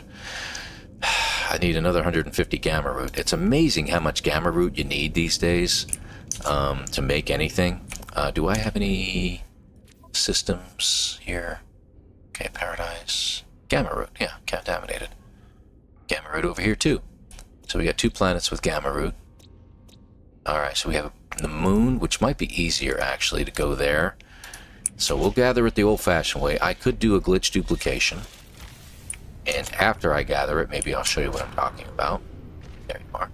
I need another 150 gamma root. It's amazing how much gamma root you need these days to make anything. Do I have any systems here? Okay, paradise. Gamma root. Yeah, contaminated. Gamma root over here too. So we got 2 planets with gamma root. Alright, so we have the moon, which might be easier actually to go there. So we'll gather it the old-fashioned way. I could do a glitch duplication And after I gather it, maybe I'll show you what I'm talking about. There you are.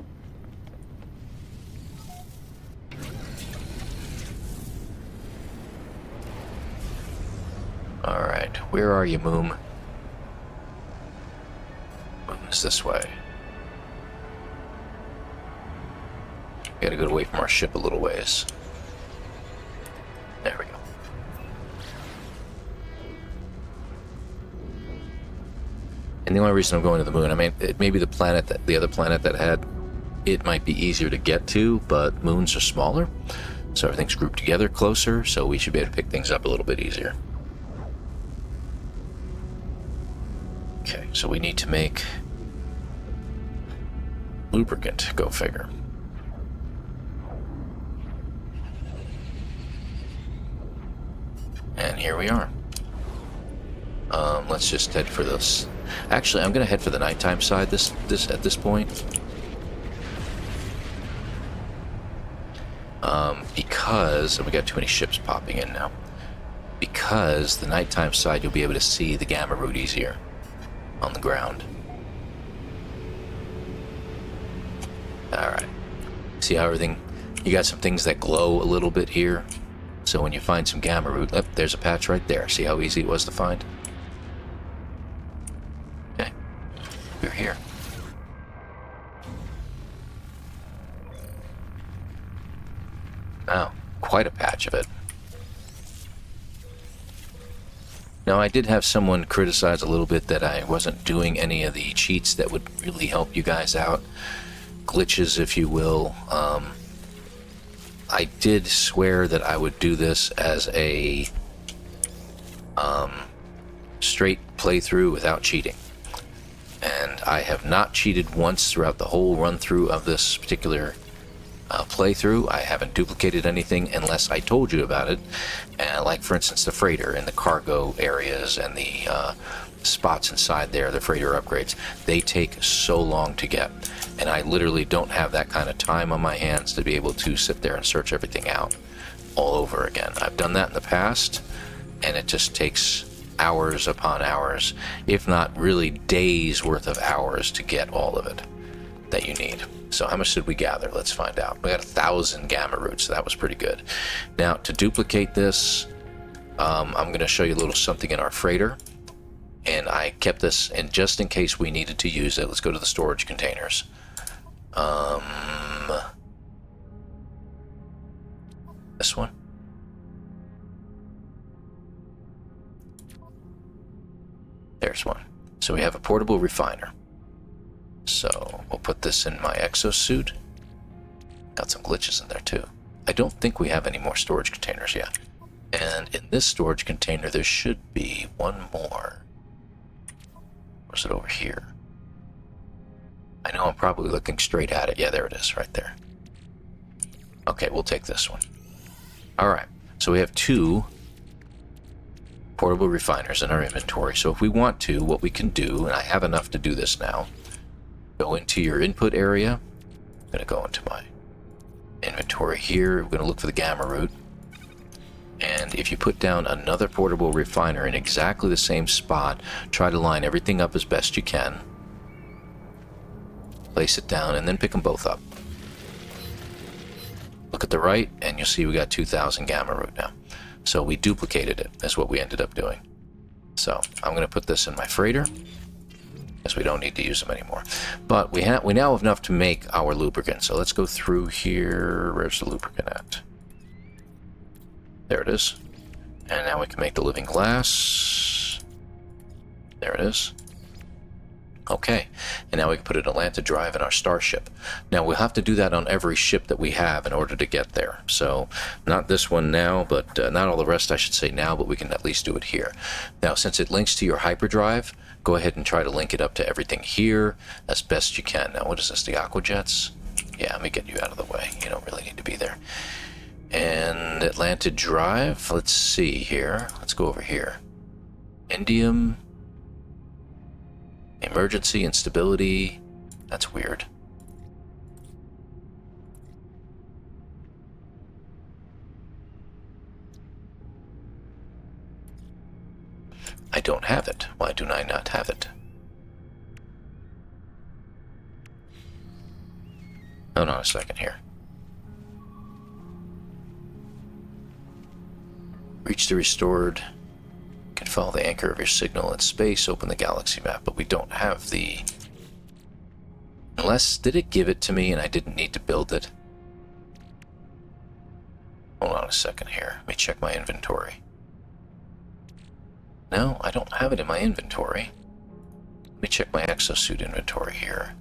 Alright, where are you, Moon? Moon is this way. We gotta go away from our ship a little ways. There we go. And the only reason I'm going to the moon, I mean, it may be the planet, the other planet that had, it might be easier to get to, but moons are smaller, so everything's grouped together closer, so we should be able to pick things up a little bit easier. Okay, so we need to make lubricant, go figure. And here we are. Let's just head for this. Actually, I'm going to head for the nighttime side at this point. Because we got too many ships popping in now. Because the nighttime side, you'll be able to see the gamma root easier on the ground. Alright. See how everything... You got some things that glow a little bit here. So when you find some gamma root... Oh, there's a patch right there. See how easy it was to find? Okay. We're here. Wow. Quite a patch of it. Now, I did have someone criticize a little bit that I wasn't doing any of the cheats that would really help you guys out. Glitches, if you will. I did swear that I would do this as a straight playthrough without cheating. And I have not cheated once throughout the whole run-through of this particular playthrough. I haven't duplicated anything unless I told you about it. Like, for instance, the freighter and the cargo areas and the spots inside there, the freighter upgrades, they take so long to get. And I literally don't have that kind of time on my hands to be able to sit there and search everything out all over again. I've done that in the past, and it just takes hours upon hours, if not really days worth of hours to get all of it that you need. So how much did we gather? Let's find out. We got 1,000 gamma roots, so that was pretty good. Now, to duplicate this, I'm going to show you a little something in our freighter. And I kept this in just in case we needed to use it. Let's go to the storage containers. This one. There's one. So we have a portable refiner. So we'll put this in my exosuit. Got some glitches in there too. I don't think we have any more storage containers yet. And in this storage container, there should be one more. Or is it over here? I know I'm probably looking straight at it. Yeah, there it is, right there. Okay, we'll take this one. Alright, so we have 2 portable refiners in our inventory. So if we want to, what we can do, and I have enough to do this now, go into your input area. I'm going to go into my inventory here. We're going to look for the gamma root. And if you put down another portable refiner in exactly the same spot, try to line everything up as best you can. Place it down and then pick them both up. Look at the right and you'll see we got 2,000 gamma root now. So we duplicated it. That's what we ended up doing. So I'm going to put this in my freighter, because we don't need to use them anymore. But we now have enough to make our lubricant. So let's go through here. Where's the lubricant at? There it is. And now we can make the living glass. There it is. Okay, and now we can put an Atlanta drive in our starship. Now we'll have to do that on every ship that we have in order to get there. So not this one now, but not all the rest I should say now, but we can at least do it here. Now since it links to your hyperdrive, go ahead and try to link it up to everything here as best you can. Now what is this, the aquajets? Yeah, let me get you out of the way. You don't really need to be there. And Atlanta drive, let's see here. Let's go over here. Indium. Emergency instability. That's weird. I don't have it. Why do I not have it? Hold on a second here. Reach the restored. You can follow the anchor of your signal in space, open the galaxy map, but we don't have the... Unless, did it give it to me and I didn't need to build it? Hold on a second here. Let me check my inventory. No, I don't have it in my inventory. Let me check my exosuit inventory here.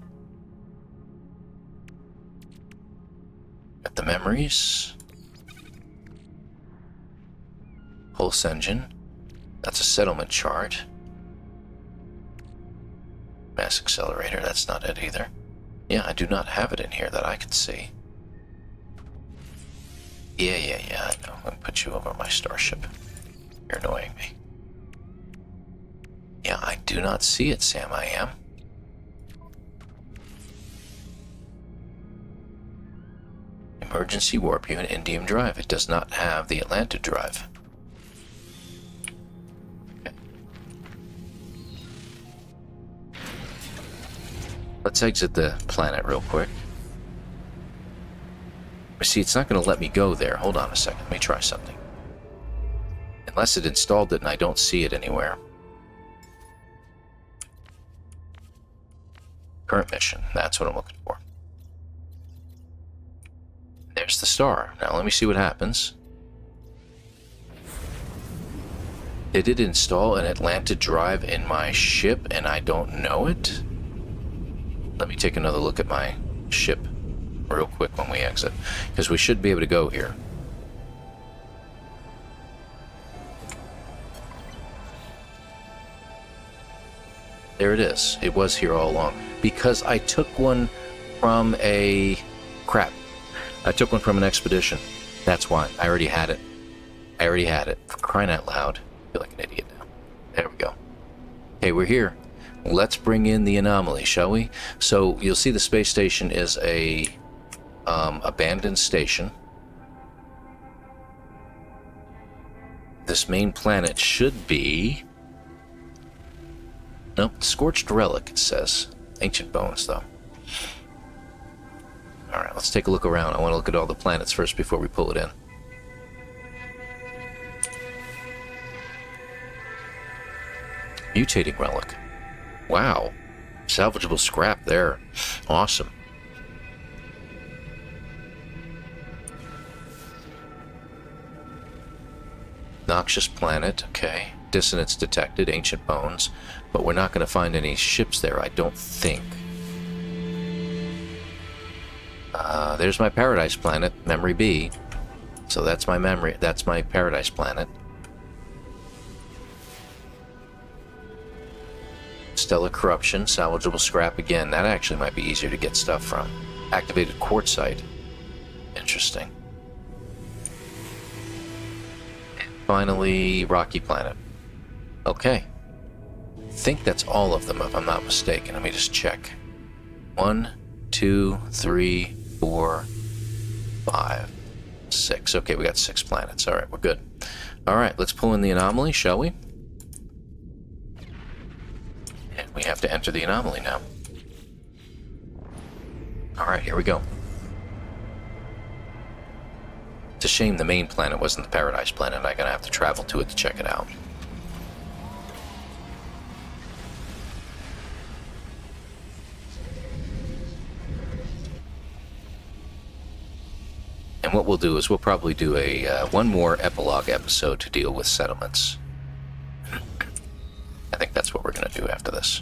Got the memories. Pulse engine. That's a settlement chart. Mass accelerator, that's not it either. Yeah, I do not have it in here that I can see. Yeah, I know. I'm gonna put you over my starship. You're annoying me. Yeah, I do not see it, Sam, I am. Emergency warp unit, Indium drive. It does not have the Atlanta drive. Okay. Let's exit the planet real quick. See, it's not going to let me go there. Hold on a second. Let me try something. Unless it installed it and I don't see it anywhere. Current mission. That's what I'm looking for. There's the star. Now let me see what happens. Did it install an Atlanta drive in my ship and I don't know it? Let me take another look at my ship real quick when we exit, because we should be able to go here. There it is. It was here all along. Because I took one from a... Crap. I took one from an expedition. That's why. I already had it. For crying out loud. I feel like an idiot now. There we go. Hey, we're here. Let's bring in the anomaly, shall we? So, you'll see the space station is a... abandoned station. This main planet should be... Nope, Scorched Relic, it says. Ancient Bones, though. Alright, let's take a look around. I want to look at all the planets first before we pull it in. Mutating Relic. Wow. Salvageable scrap there. Awesome. Noxious planet, okay. Dissonance detected, ancient bones. But we're not going to find any ships there, I don't think. There's my paradise planet, Memory B. So that's my memory, that's my paradise planet. Stellar corruption, salvageable scrap again. That actually might be easier to get stuff from. Activated quartzite. Interesting. Finally, rocky planet. Okay. I think that's all of them, if I'm not mistaken. Let me just check. 1, 2, 3, 4, 5, 6. Okay, we got 6 planets. Alright, we're good. Alright, let's pull in the anomaly, shall we? And we have to enter the anomaly now. Alright, here we go. It's a shame the main planet wasn't the Paradise planet. I'm gonna have to travel to it to check it out. And what we'll do is we'll probably do a one more epilogue episode to deal with settlements. I think that's what we're gonna do after this.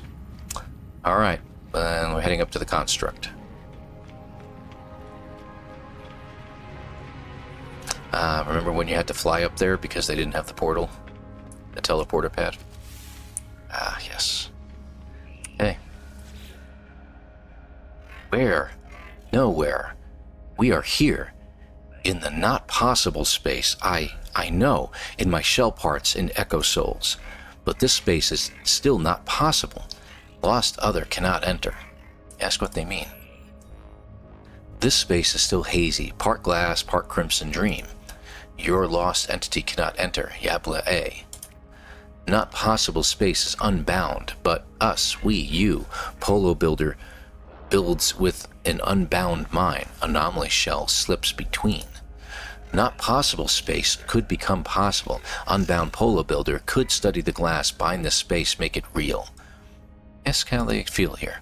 Alright, we're heading up to the construct. Remember when you had to fly up there because they didn't have the portal? The teleporter pad? Ah, yes. Hey. Where? Nowhere. We are here. In the not possible space. I know. In my shell parts in Echo Souls. But this space is still not possible. Lost Other cannot enter. Ask what they mean. This space is still hazy. Part glass, part crimson dream. Your lost entity cannot enter, Yabla A. Not possible space is unbound, but us, we, you, Polo Builder, builds with an unbound mind. Anomaly shell slips between. Not possible space could become possible. Unbound polo builder could study the glass, bind this space, make it real. Ask how they feel here.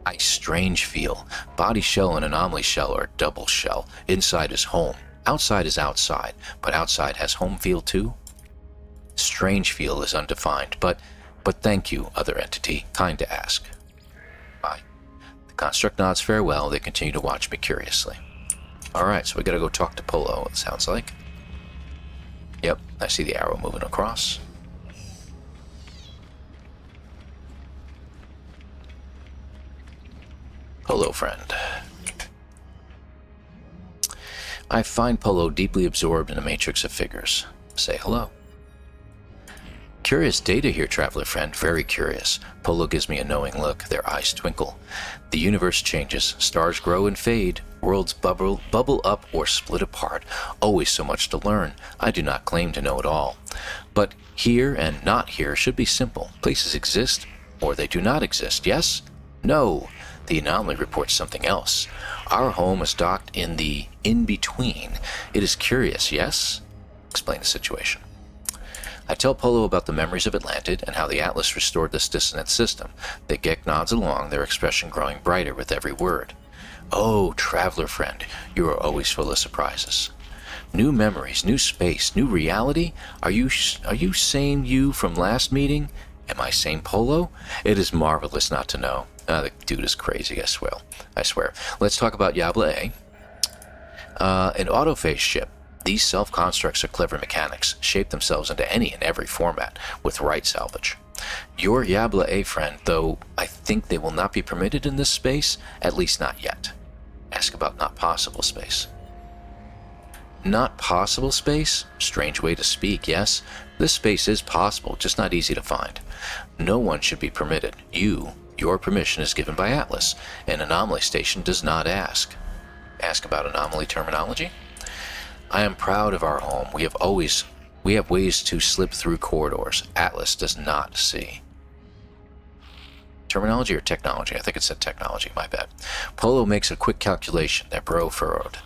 I strange feel. Body shell and anomaly shell are double shell. Inside is home. Outside is outside. But outside has home feel too? Strange feel is undefined, but thank you, other entity. Kind to ask. Bye. The construct nods farewell. They continue to watch me curiously. Alright, so we gotta go talk to Polo, it sounds like. Yep, I see the arrow moving across. Polo friend. I find Polo deeply absorbed in a matrix of figures. Say hello. Curious data here, traveler friend, very curious. Polo gives me a knowing look, their eyes twinkle. The universe changes, stars grow and fade, worlds bubble up or split apart. Always so much to learn. I do not claim to know it all. But here and not here should be simple. Places exist, or they do not exist, yes? No. The anomaly reports something else. Our home is docked in the in-between. It is curious, yes? Explain the situation. I tell Polo about the memories of Atlantid and how the Atlas restored this dissonant system. The Gek nods along, their expression growing brighter with every word. Oh, traveler friend, you are always full of surprises. New memories, new space, new reality? Are you same you from last meeting? Am I same Polo? It is marvelous not to know. The dude is crazy, I swear. Let's talk about Yabla A. An autophase ship. These self-constructs are clever mechanics, shape themselves into any and every format, with right salvage. Your Yabla A friend, though I think they will not be permitted in this space, at least not yet. Ask about not possible space. Not possible space? Strange way to speak, yes? This space is possible, just not easy to find. No one should be permitted. Your permission is given by Atlas. An anomaly station does not ask. Ask about anomaly terminology? I am proud of our home. We have ways to slip through corridors. Atlas does not see. Terminology or technology? I think it said technology, my bad. Polo makes a quick calculation, their brow furrowed.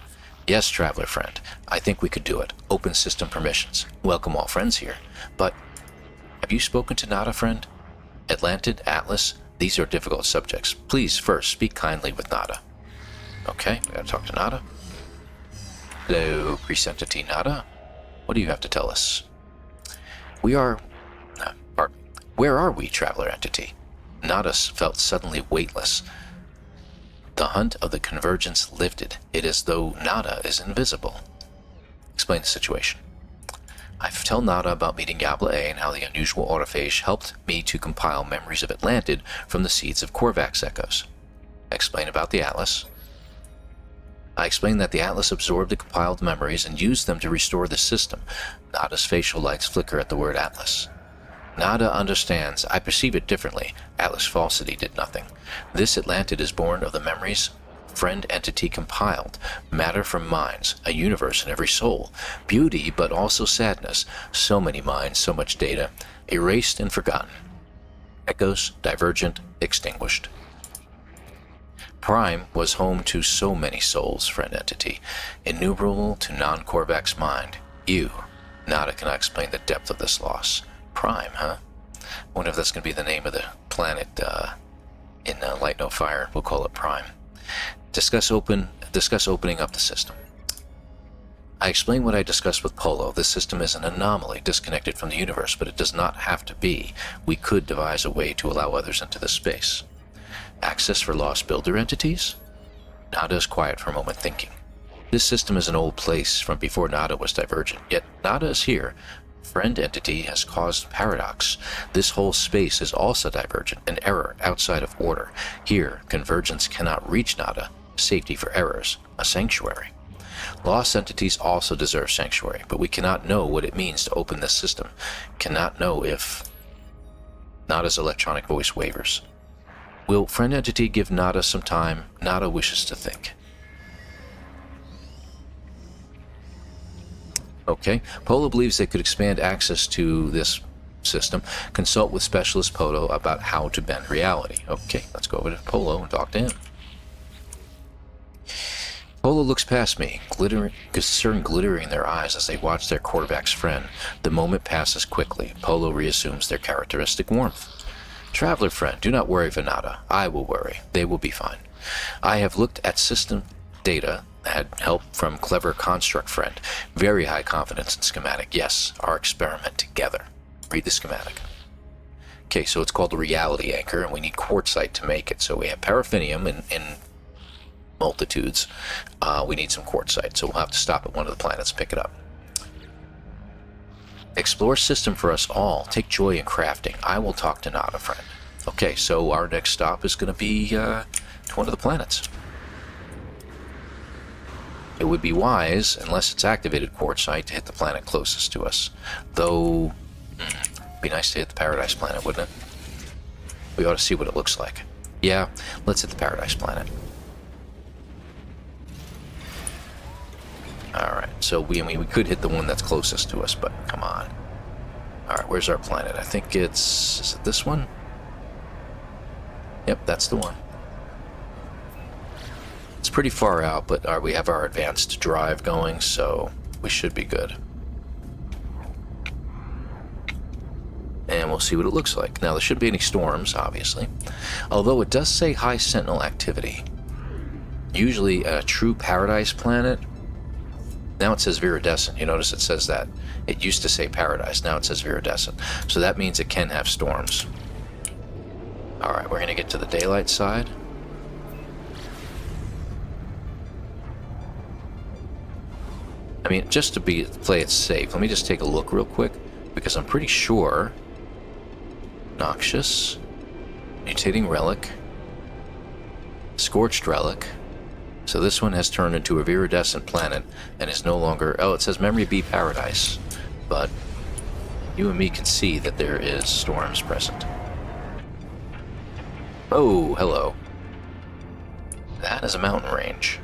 Yes, traveler friend, I think we could do it. Open system permissions. Welcome all friends here. But, have you spoken to Nada, friend? Atlantid, Atlas, these are difficult subjects. Please, first, speak kindly with Nada. Okay, we gotta talk to Nada. Hello, Crescentity Nada. What do you have to tell us? Where are we, traveler entity? Nada felt suddenly weightless. The hunt of the convergence lifted. It is as though Nada is invisible. Explain the situation. I tell Nada about meeting Yabla A and how the unusual autophage helped me to compile memories of Atlantid from the seeds of Korvax echoes. Explain about the Atlas. I explained that the Atlas absorbed the compiled memories and used them to restore the system. Nada's facial lights flicker at the word Atlas. Nada understands. I perceive it differently. Atlas falsity did nothing. This Atlantid is born of the memories friend entity compiled. Matter from minds. A universe in every soul. Beauty, but also sadness. So many minds, so much data. Erased and forgotten. Echoes, divergent, extinguished. Prime was home to so many souls, friend entity, innumerable to non-Korvax mind. You, Nada cannot explain the depth of this loss. Prime, huh? I wonder if that's going to be the name of the planet in Light No Fire. We'll call it Prime. Discuss opening up the system. I explain what I discussed with Polo. This system is an anomaly, disconnected from the universe, but it does not have to be. We could devise a way to allow others into this space. Access for lost builder entities? Nada is quiet for a moment, thinking. This system is an old place from before Nada was divergent, yet Nada is here. Friend entity has caused paradox. This whole space is also divergent, an error outside of order. Here, convergence cannot reach Nada. Safety for errors, a sanctuary. Lost entities also deserve sanctuary, but we cannot know what it means to open this system. Cannot know if Nada's electronic voice wavers. Will friend entity give Nada some time? Nada wishes to think. Okay, Polo believes they could expand access to this system. Consult with Specialist Polo about how to bend reality. Okay, let's go over to Polo and talk to him. Polo looks past me, concern glittering in their eyes as they watch their quarterback's friend. The moment passes quickly. Polo reassumes their characteristic warmth. Traveler friend, do not worry, Venata. I will worry. They will be fine. I have looked at system data, had help from clever construct friend. Very high confidence in schematic. Yes, our experiment together. Read the schematic. Okay, so it's called the reality anchor, and we need quartzite to make it. So we have paraffinium in multitudes. We need some quartzite, so we'll have to stop at one of the planets and pick it up. Explore system for us all. Take joy in crafting. I will talk to Nada, friend. Okay, so our next stop is going to be to one of the planets. It would be wise, unless it's activated quartzite, to hit the planet closest to us. Though, it'd be nice to hit the Paradise planet, wouldn't it? We ought to see what it looks like. Yeah, let's hit the Paradise planet. Alright, so we could hit the one that's closest to us, but come on. Alright, where's our planet? I think is it this one? Yep, that's the one. It's pretty far out, but we have our advanced drive going, so we should be good. And we'll see what it looks like. Now, there shouldn't be any storms, obviously. Although it does say high sentinel activity. Usually a true Paradise planet. Now it says viridescent. You notice it says that. It used to say Paradise. Now it says viridescent. So that means it can have storms. Alright, we're going to get to the daylight side. I mean, just to play it safe, let me just take a look real quick, because I'm pretty sure Noxious, Mutating Relic, Scorched Relic. So this one has turned into a viridescent planet and is no longer... Oh, it says Memory B Paradise, but you and me can see that there is storms present. Oh, hello. That is a mountain range.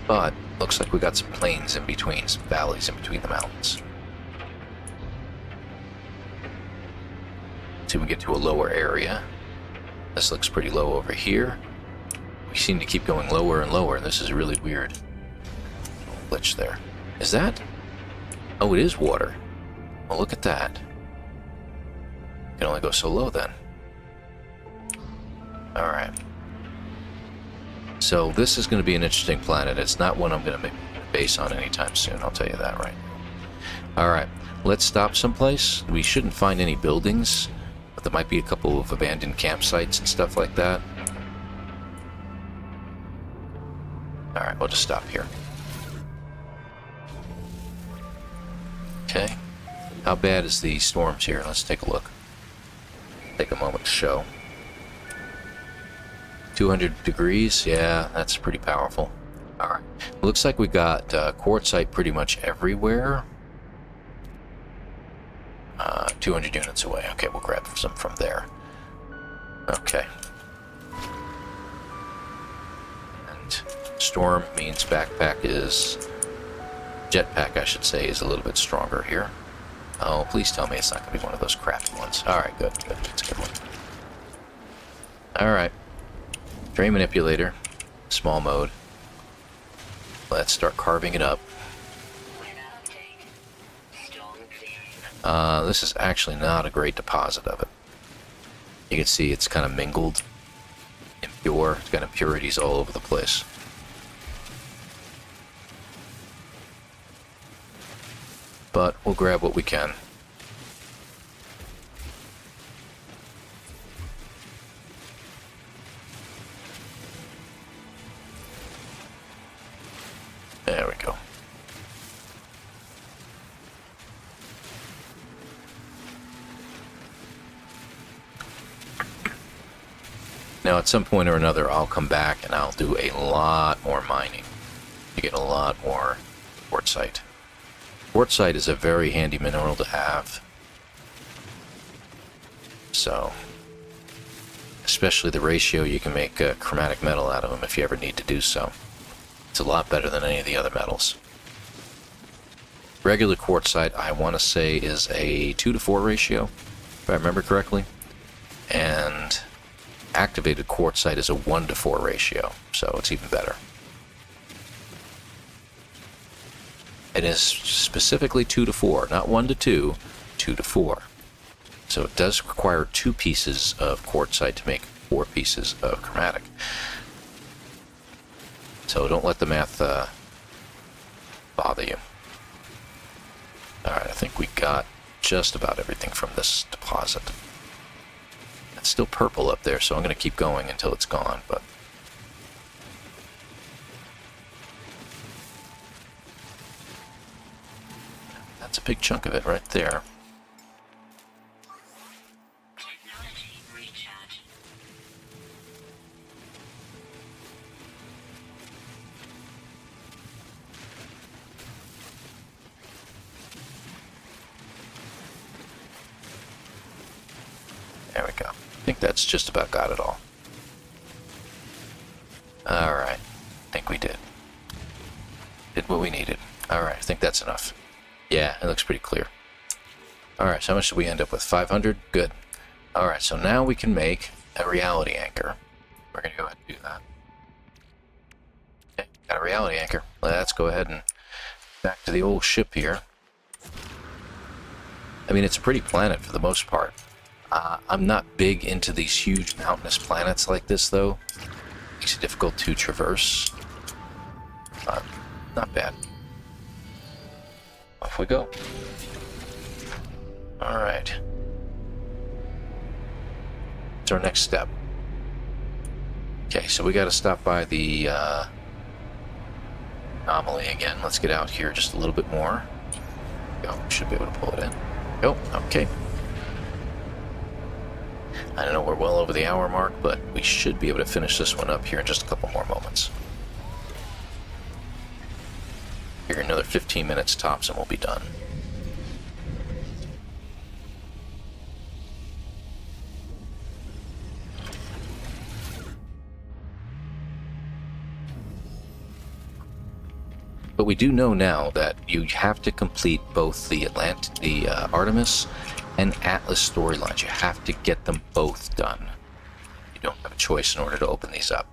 But looks like we got some plains in between, some valleys in between the mountains. See, we get to a lower area. This looks pretty low over here. We seem to keep going lower and lower. This is really weird. Glitch there. Is that? Oh, it is water. Well, look at that. Can only go so low then. Alright. So this is going to be an interesting planet. It's not one I'm going to base on anytime soon, I'll tell you that right. Alright, let's stop someplace. We shouldn't find any buildings, but there might be a couple of abandoned campsites and stuff like that. Alright, we'll just stop here. Okay. How bad is the storms here? Let's take a look. Take a moment to show. 200 degrees, yeah, that's pretty powerful. Alright, looks like we got quartzite pretty much everywhere. 200 units away. Okay, we'll grab some from there. Okay. And storm means backpack is... jetpack, I should say, is a little bit stronger here. Oh, please tell me it's not going to be one of those crappy ones. Alright, good, good. It's a good one. Alright. Terrain manipulator, small mode. Let's start carving it up. This is actually not a great deposit of it. You can see it's kind of mingled, impure. It's got impurities all over the place. But we'll grab what we can. There we go. Now, at some point or another, I'll come back and I'll do a lot more mining to get a lot more quartzite. Quartzite is a very handy mineral to have. So, especially the ratio, you can make chromatic metal out of them if you ever need to do so. It's a lot better than any of the other metals. Regular quartzite, I want to say, is a 2-to-4 ratio, if I remember correctly. And activated quartzite is a 1-to-4 ratio, so it's even better. It is specifically 2-to-4, not 1-to-2, 2-to-4. So it does require 2 pieces of quartzite to make 4 pieces of chromatic. So don't let the math bother you. Alright, I think we got just about everything from this deposit. It's still purple up there, so I'm going to keep going until it's gone, but... that's a big chunk of it right there. There we go. I think that's just about got it all. Alright. I think we did. Did what we needed. Alright, I think that's enough. Yeah, it looks pretty clear. Alright, so how much did we end up with? 500? Good. Alright, so now we can make a reality anchor. We're going to go ahead and do that. Okay, got a reality anchor. Let's go ahead and back to the old ship here. I mean, it's a pretty planet for the most part. I'm not big into these huge mountainous planets like this, though. Makes it difficult to traverse. Not bad. Off we go. Alright. What's our next step? Okay, so we gotta stop by the anomaly again. Let's get out here just a little bit more. Go. Should be able to pull it in. Oh, okay. I don't know, we're well over the hour mark, but we should be able to finish this one up here in just a couple more moments. Here, another 15 minutes tops and we'll be done. But we do know now that you have to complete both the Artemis and Atlas storylines. You have to get them both done. You don't have a choice in order to open these up.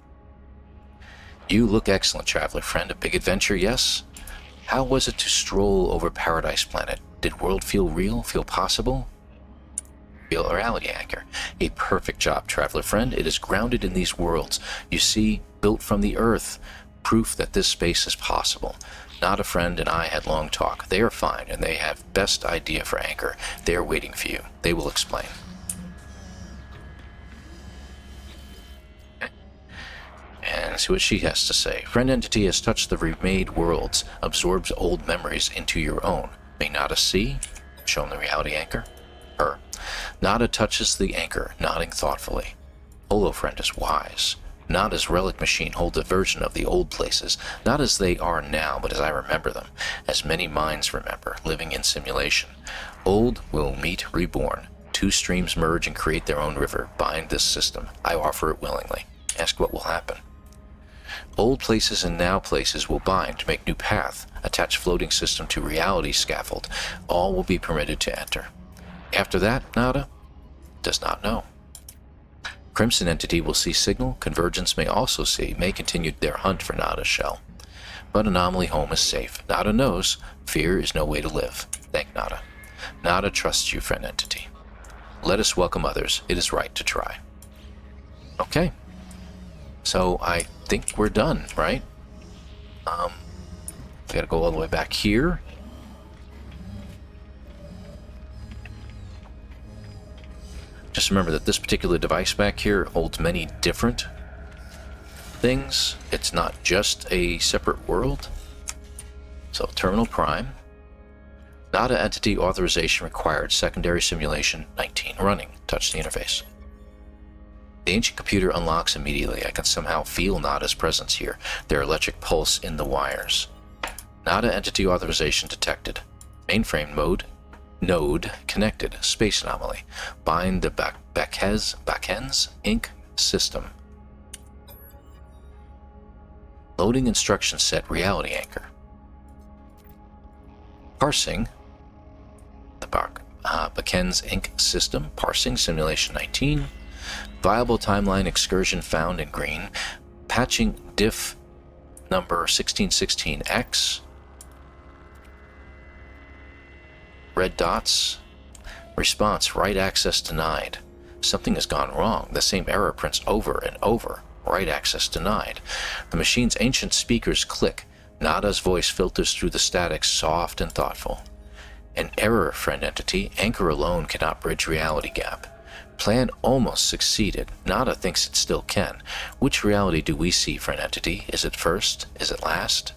You look excellent, traveler friend. A big adventure, yes? How was it to stroll over Paradise Planet? Did world feel real? Feel possible? Feel a reality anchor. A perfect job, traveler friend. It is grounded in these worlds. You see, built from the earth. Proof that this space is possible. Nada friend and I had long talk. They are fine, and they have best idea for anchor. They are waiting for you. They will explain. Okay. And see what she has to say. Friend entity has touched the remade worlds, absorbs old memories into your own. May Nada see? Show him the reality anchor. Her. Nada touches the anchor, nodding thoughtfully. Holo friend is wise. Nada's relic machine holds a version of the old places, not as they are now, but as I remember them, as many minds remember, living in simulation. Old will meet reborn. 2 streams merge and create their own river. Bind this system. I offer it willingly. Ask what will happen. Old places and now places will bind, make new path, attach floating system to reality scaffold. All will be permitted to enter. After that, Nada does not know. Crimson entity will see signal. Convergence may also see, may continue their hunt for Nada's shell. But Anomaly home is safe. Nada knows fear is no way to live. Thank Nada. Nada trusts you, friend entity. Let us welcome others. It is right to try. Okay. So I think we're done, right? We gotta go all the way back here. Just remember that this particular device back here holds many different things. It's not just a separate world. So, Terminal Prime. Nada entity authorization required. Secondary simulation 19 running. Touch the interface. The ancient computer unlocks immediately. I can somehow feel Nada's presence here. Their electric pulse in the wires. Nada entity authorization detected. Mainframe mode. Node connected. Space anomaly. Bind the Bakens Inc. system. Loading instruction set reality anchor. Parsing. The Baken's Inc. system. Parsing simulation 19. Viable timeline excursion found in green. Patching diff number 1616X. Red dots. Response, write access denied. Something has gone wrong. The same error prints over and over. Write access denied. The machine's ancient speakers click. Nada's voice filters through the static, soft and thoughtful. An error, friend entity. Anchor alone cannot bridge reality gap. Plan almost succeeded. Nada thinks it still can. Which reality do we see, friend entity? Is it first? Is it last?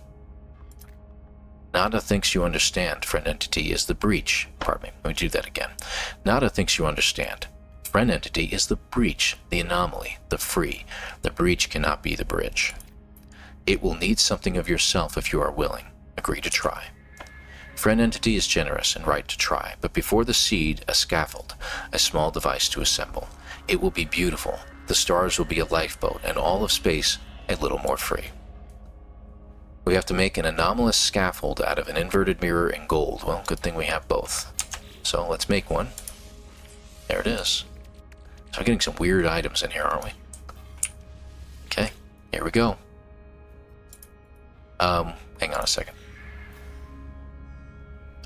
Nada thinks you understand. Friend entity is the breach. Pardon me. Let me do that again. Nada thinks you understand. Friend entity is the breach, the anomaly, the free. The breach cannot be the bridge. It will need something of yourself if you are willing. Agree to try. Friend entity is generous and right to try, but before the seed, a scaffold, a small device to assemble. It will be beautiful. The stars will be a lifeboat, and all of space a little more free. We have to make an anomalous scaffold out of an inverted mirror and gold. Well, good thing we have both. So let's make one. There it is. So we're getting some weird items in here, aren't we? Okay, here we go. Hang on a second.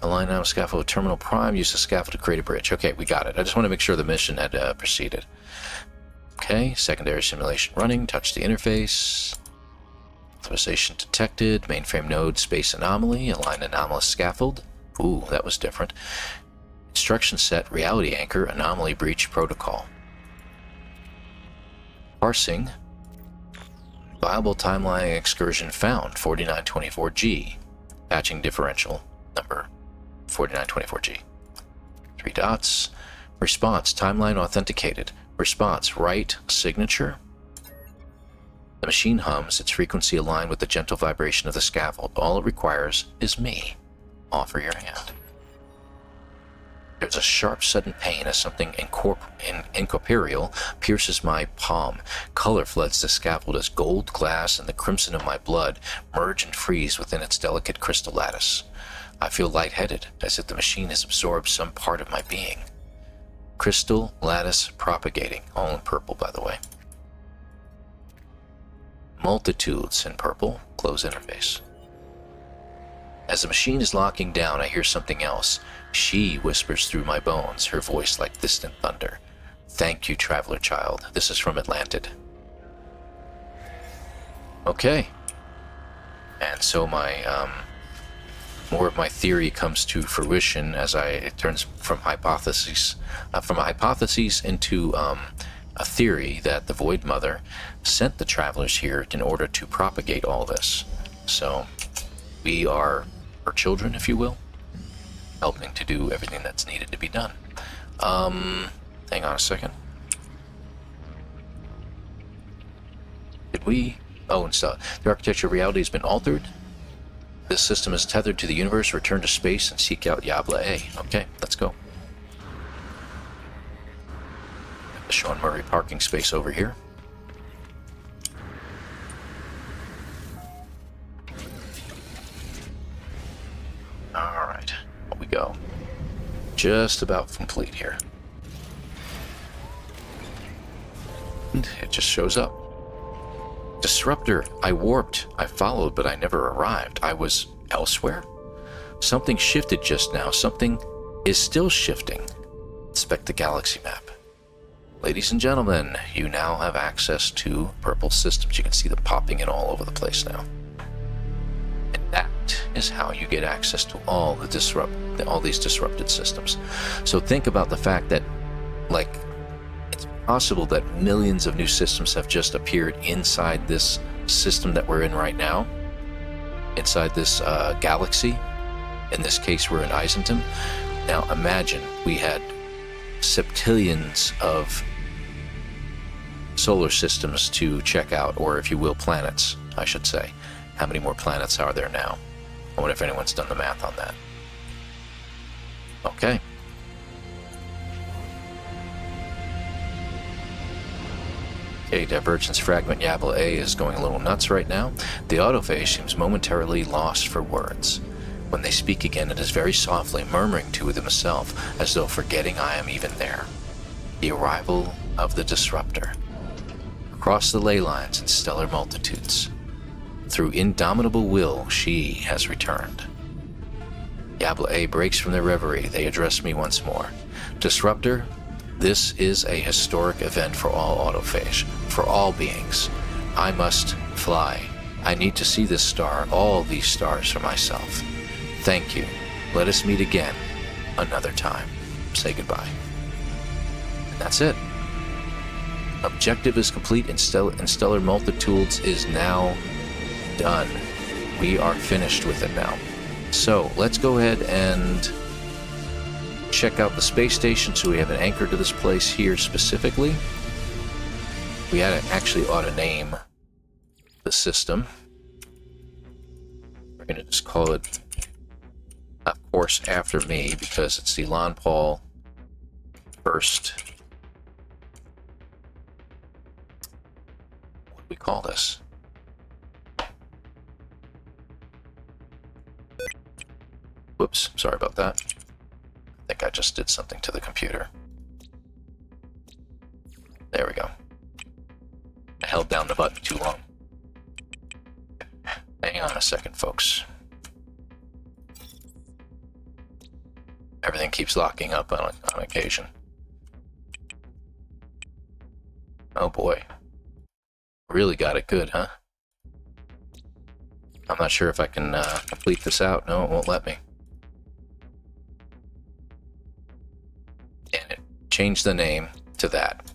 Align now scaffold with Terminal Prime. Use the scaffold to create a bridge. Okay, we got it. I just want to make sure the mission had proceeded. Okay, secondary simulation running. Touch the interface. Authorization detected. Mainframe node space anomaly. Align anomalous scaffold. Ooh, that was different. Instruction set. Reality anchor. Anomaly breach protocol. Parsing. Viable timeline excursion found. 4924G. Patching differential number 4924G. 3 dots. Response. Timeline authenticated. Response. Write signature. The machine hums, its frequency aligned with the gentle vibration of the scaffold. All it requires is me. Offer your hand. There's a sharp, sudden pain as something incorporeal pierces my palm. Color floods the scaffold as gold, glass, and the crimson of my blood merge and freeze within its delicate crystal lattice. I feel lightheaded, as if the machine has absorbed some part of my being. Crystal lattice propagating, all in purple, by the way. Multitudes in purple, close interface. As the machine is locking down, I hear something else. She whispers through my bones, her voice like distant thunder. Thank you, traveler child. This is from Atlantid. Okay. And so my, more of my theory comes to fruition as it turns from hypotheses, from a hypothesis into a theory that the Void Mother sent the travelers here in order to propagate all this. So we are her children, if you will, helping to do everything that's needed to be done. Hang on a second. Did we? Oh, and so the architecture of reality has been altered. This system is tethered to the universe. Return to space and seek out Yabla A. Okay, let's go. The Sean Murray parking space over here. Alright, here we go. Just about complete here. And it just shows up. Disruptor, I warped. I followed, but I never arrived. I was elsewhere? Something shifted just now. Something is still shifting. Inspect the galaxy map. Ladies and gentlemen, you now have access to purple systems. You can see them popping in all over the place now. And that is how you get access to all these disrupted systems. So think about the fact that, like, it's possible that millions of new systems have just appeared inside this system that we're in right now, inside this galaxy. In this case, we're in Eisenton. Now imagine we had septillions of solar systems to check out, or if you will, planets, I should say. How many more planets are there now? I wonder if anyone's done the math on that. Okay. Okay, Divergence Fragment Yabla A is going a little nuts right now. The autophage seems momentarily lost for words. When they speak again, it is very softly, murmuring to themselves, as though forgetting I am even there. The arrival of the disruptor. Across the ley lines and stellar multitudes. Through indomitable will, she has returned. Diablo A breaks from their reverie. They address me once more. Disruptor, this is a historic event for all autophage, for all beings. I must fly. I need to see this star, all these stars for myself. Thank you. Let us meet again another time. Say goodbye. And that's it. Objective is complete and stellar multitudes is now done. We are finished with it now. So let's go ahead and check out the space station. So we have an anchor to this place here specifically. We actually ought to name the system. We're going to just call it, of course, after me, because it's the ElanPaul first. What do we call this? Whoops, sorry about that. I think I just did something to the computer. There we go. I held down the button too long. Hang on a second, folks. Everything keeps locking up on occasion. Oh boy. Really got it good, huh? I'm not sure if I can complete this out. No, it won't let me. And it changed the name to that.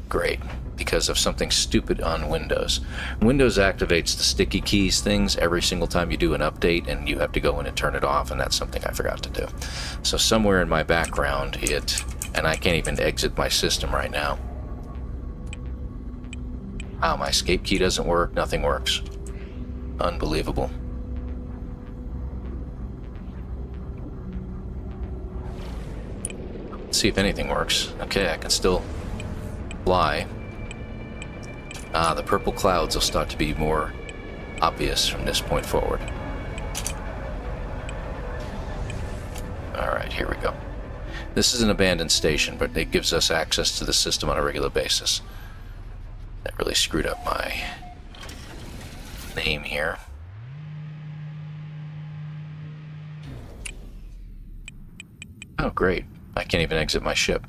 Great. Because of something stupid on Windows. Windows activates the sticky keys things every single time you do an update, and you have to go in and turn it off, and that's something I forgot to do. So somewhere in my background, and I can't even exit my system right now. Wow, my escape key doesn't work, nothing works. Unbelievable. Let's see if anything works. Okay, I can still fly. The purple clouds will start to be more obvious from this point forward. Alright, here we go. This is an abandoned station, but it gives us access to the system on a regular basis. That really screwed up my name here. Oh, great. I can't even exit my ship.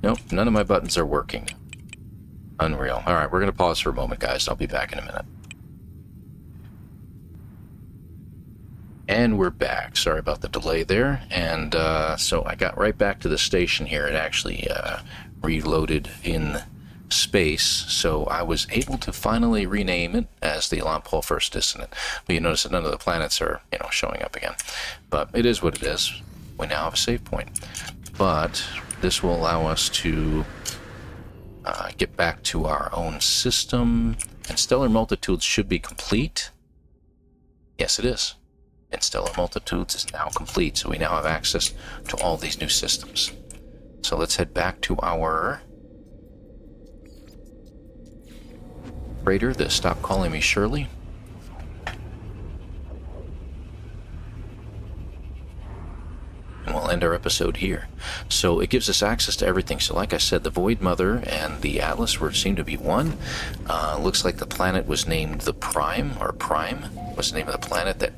Nope, none of my buttons are working. Unreal. Alright, we're going to pause for a moment, guys. I'll be back in a minute. And we're back. Sorry about the delay there. And so I got right back to the station here. It actually reloaded in space, so I was able to finally rename it as the ElanPaul First Dissonant. But you notice that none of the planets are, showing up again. But it is what it is. We now have a save point. But this will allow us to get back to our own system. And Stellar Multitudes should be complete. Yes, it is. And Stellar Multitudes is now complete, so we now have access to all these new systems. So let's head back to our freighter, the Stop Calling Me Shirley. And we'll end our episode here. So it gives us access to everything. So like I said, the Void Mother and the Atlas seem to be one. Looks like the planet was named the Prime, or Prime was the name of the planet that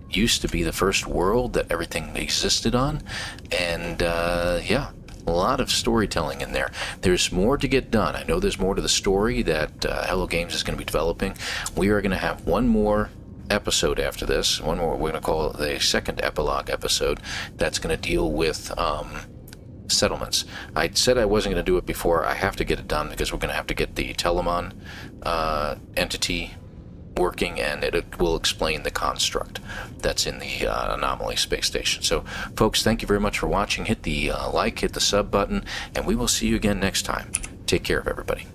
used to be the first world that everything existed on. And yeah, a lot of storytelling in there. There's more to get done. I know there's more to the story that Hello Games is going to be developing. We are going to have one more episode after this. One more, we're going to call it the second epilogue episode. That's going to deal with settlements. I said I wasn't going to do it before. I have to get it done because we're going to have to get the Telemon entity working, and it will explain the construct that's in the anomaly space station. So folks, thank you very much for watching. Hit the like, hit the sub button, and we will see you again next time. Take care of everybody.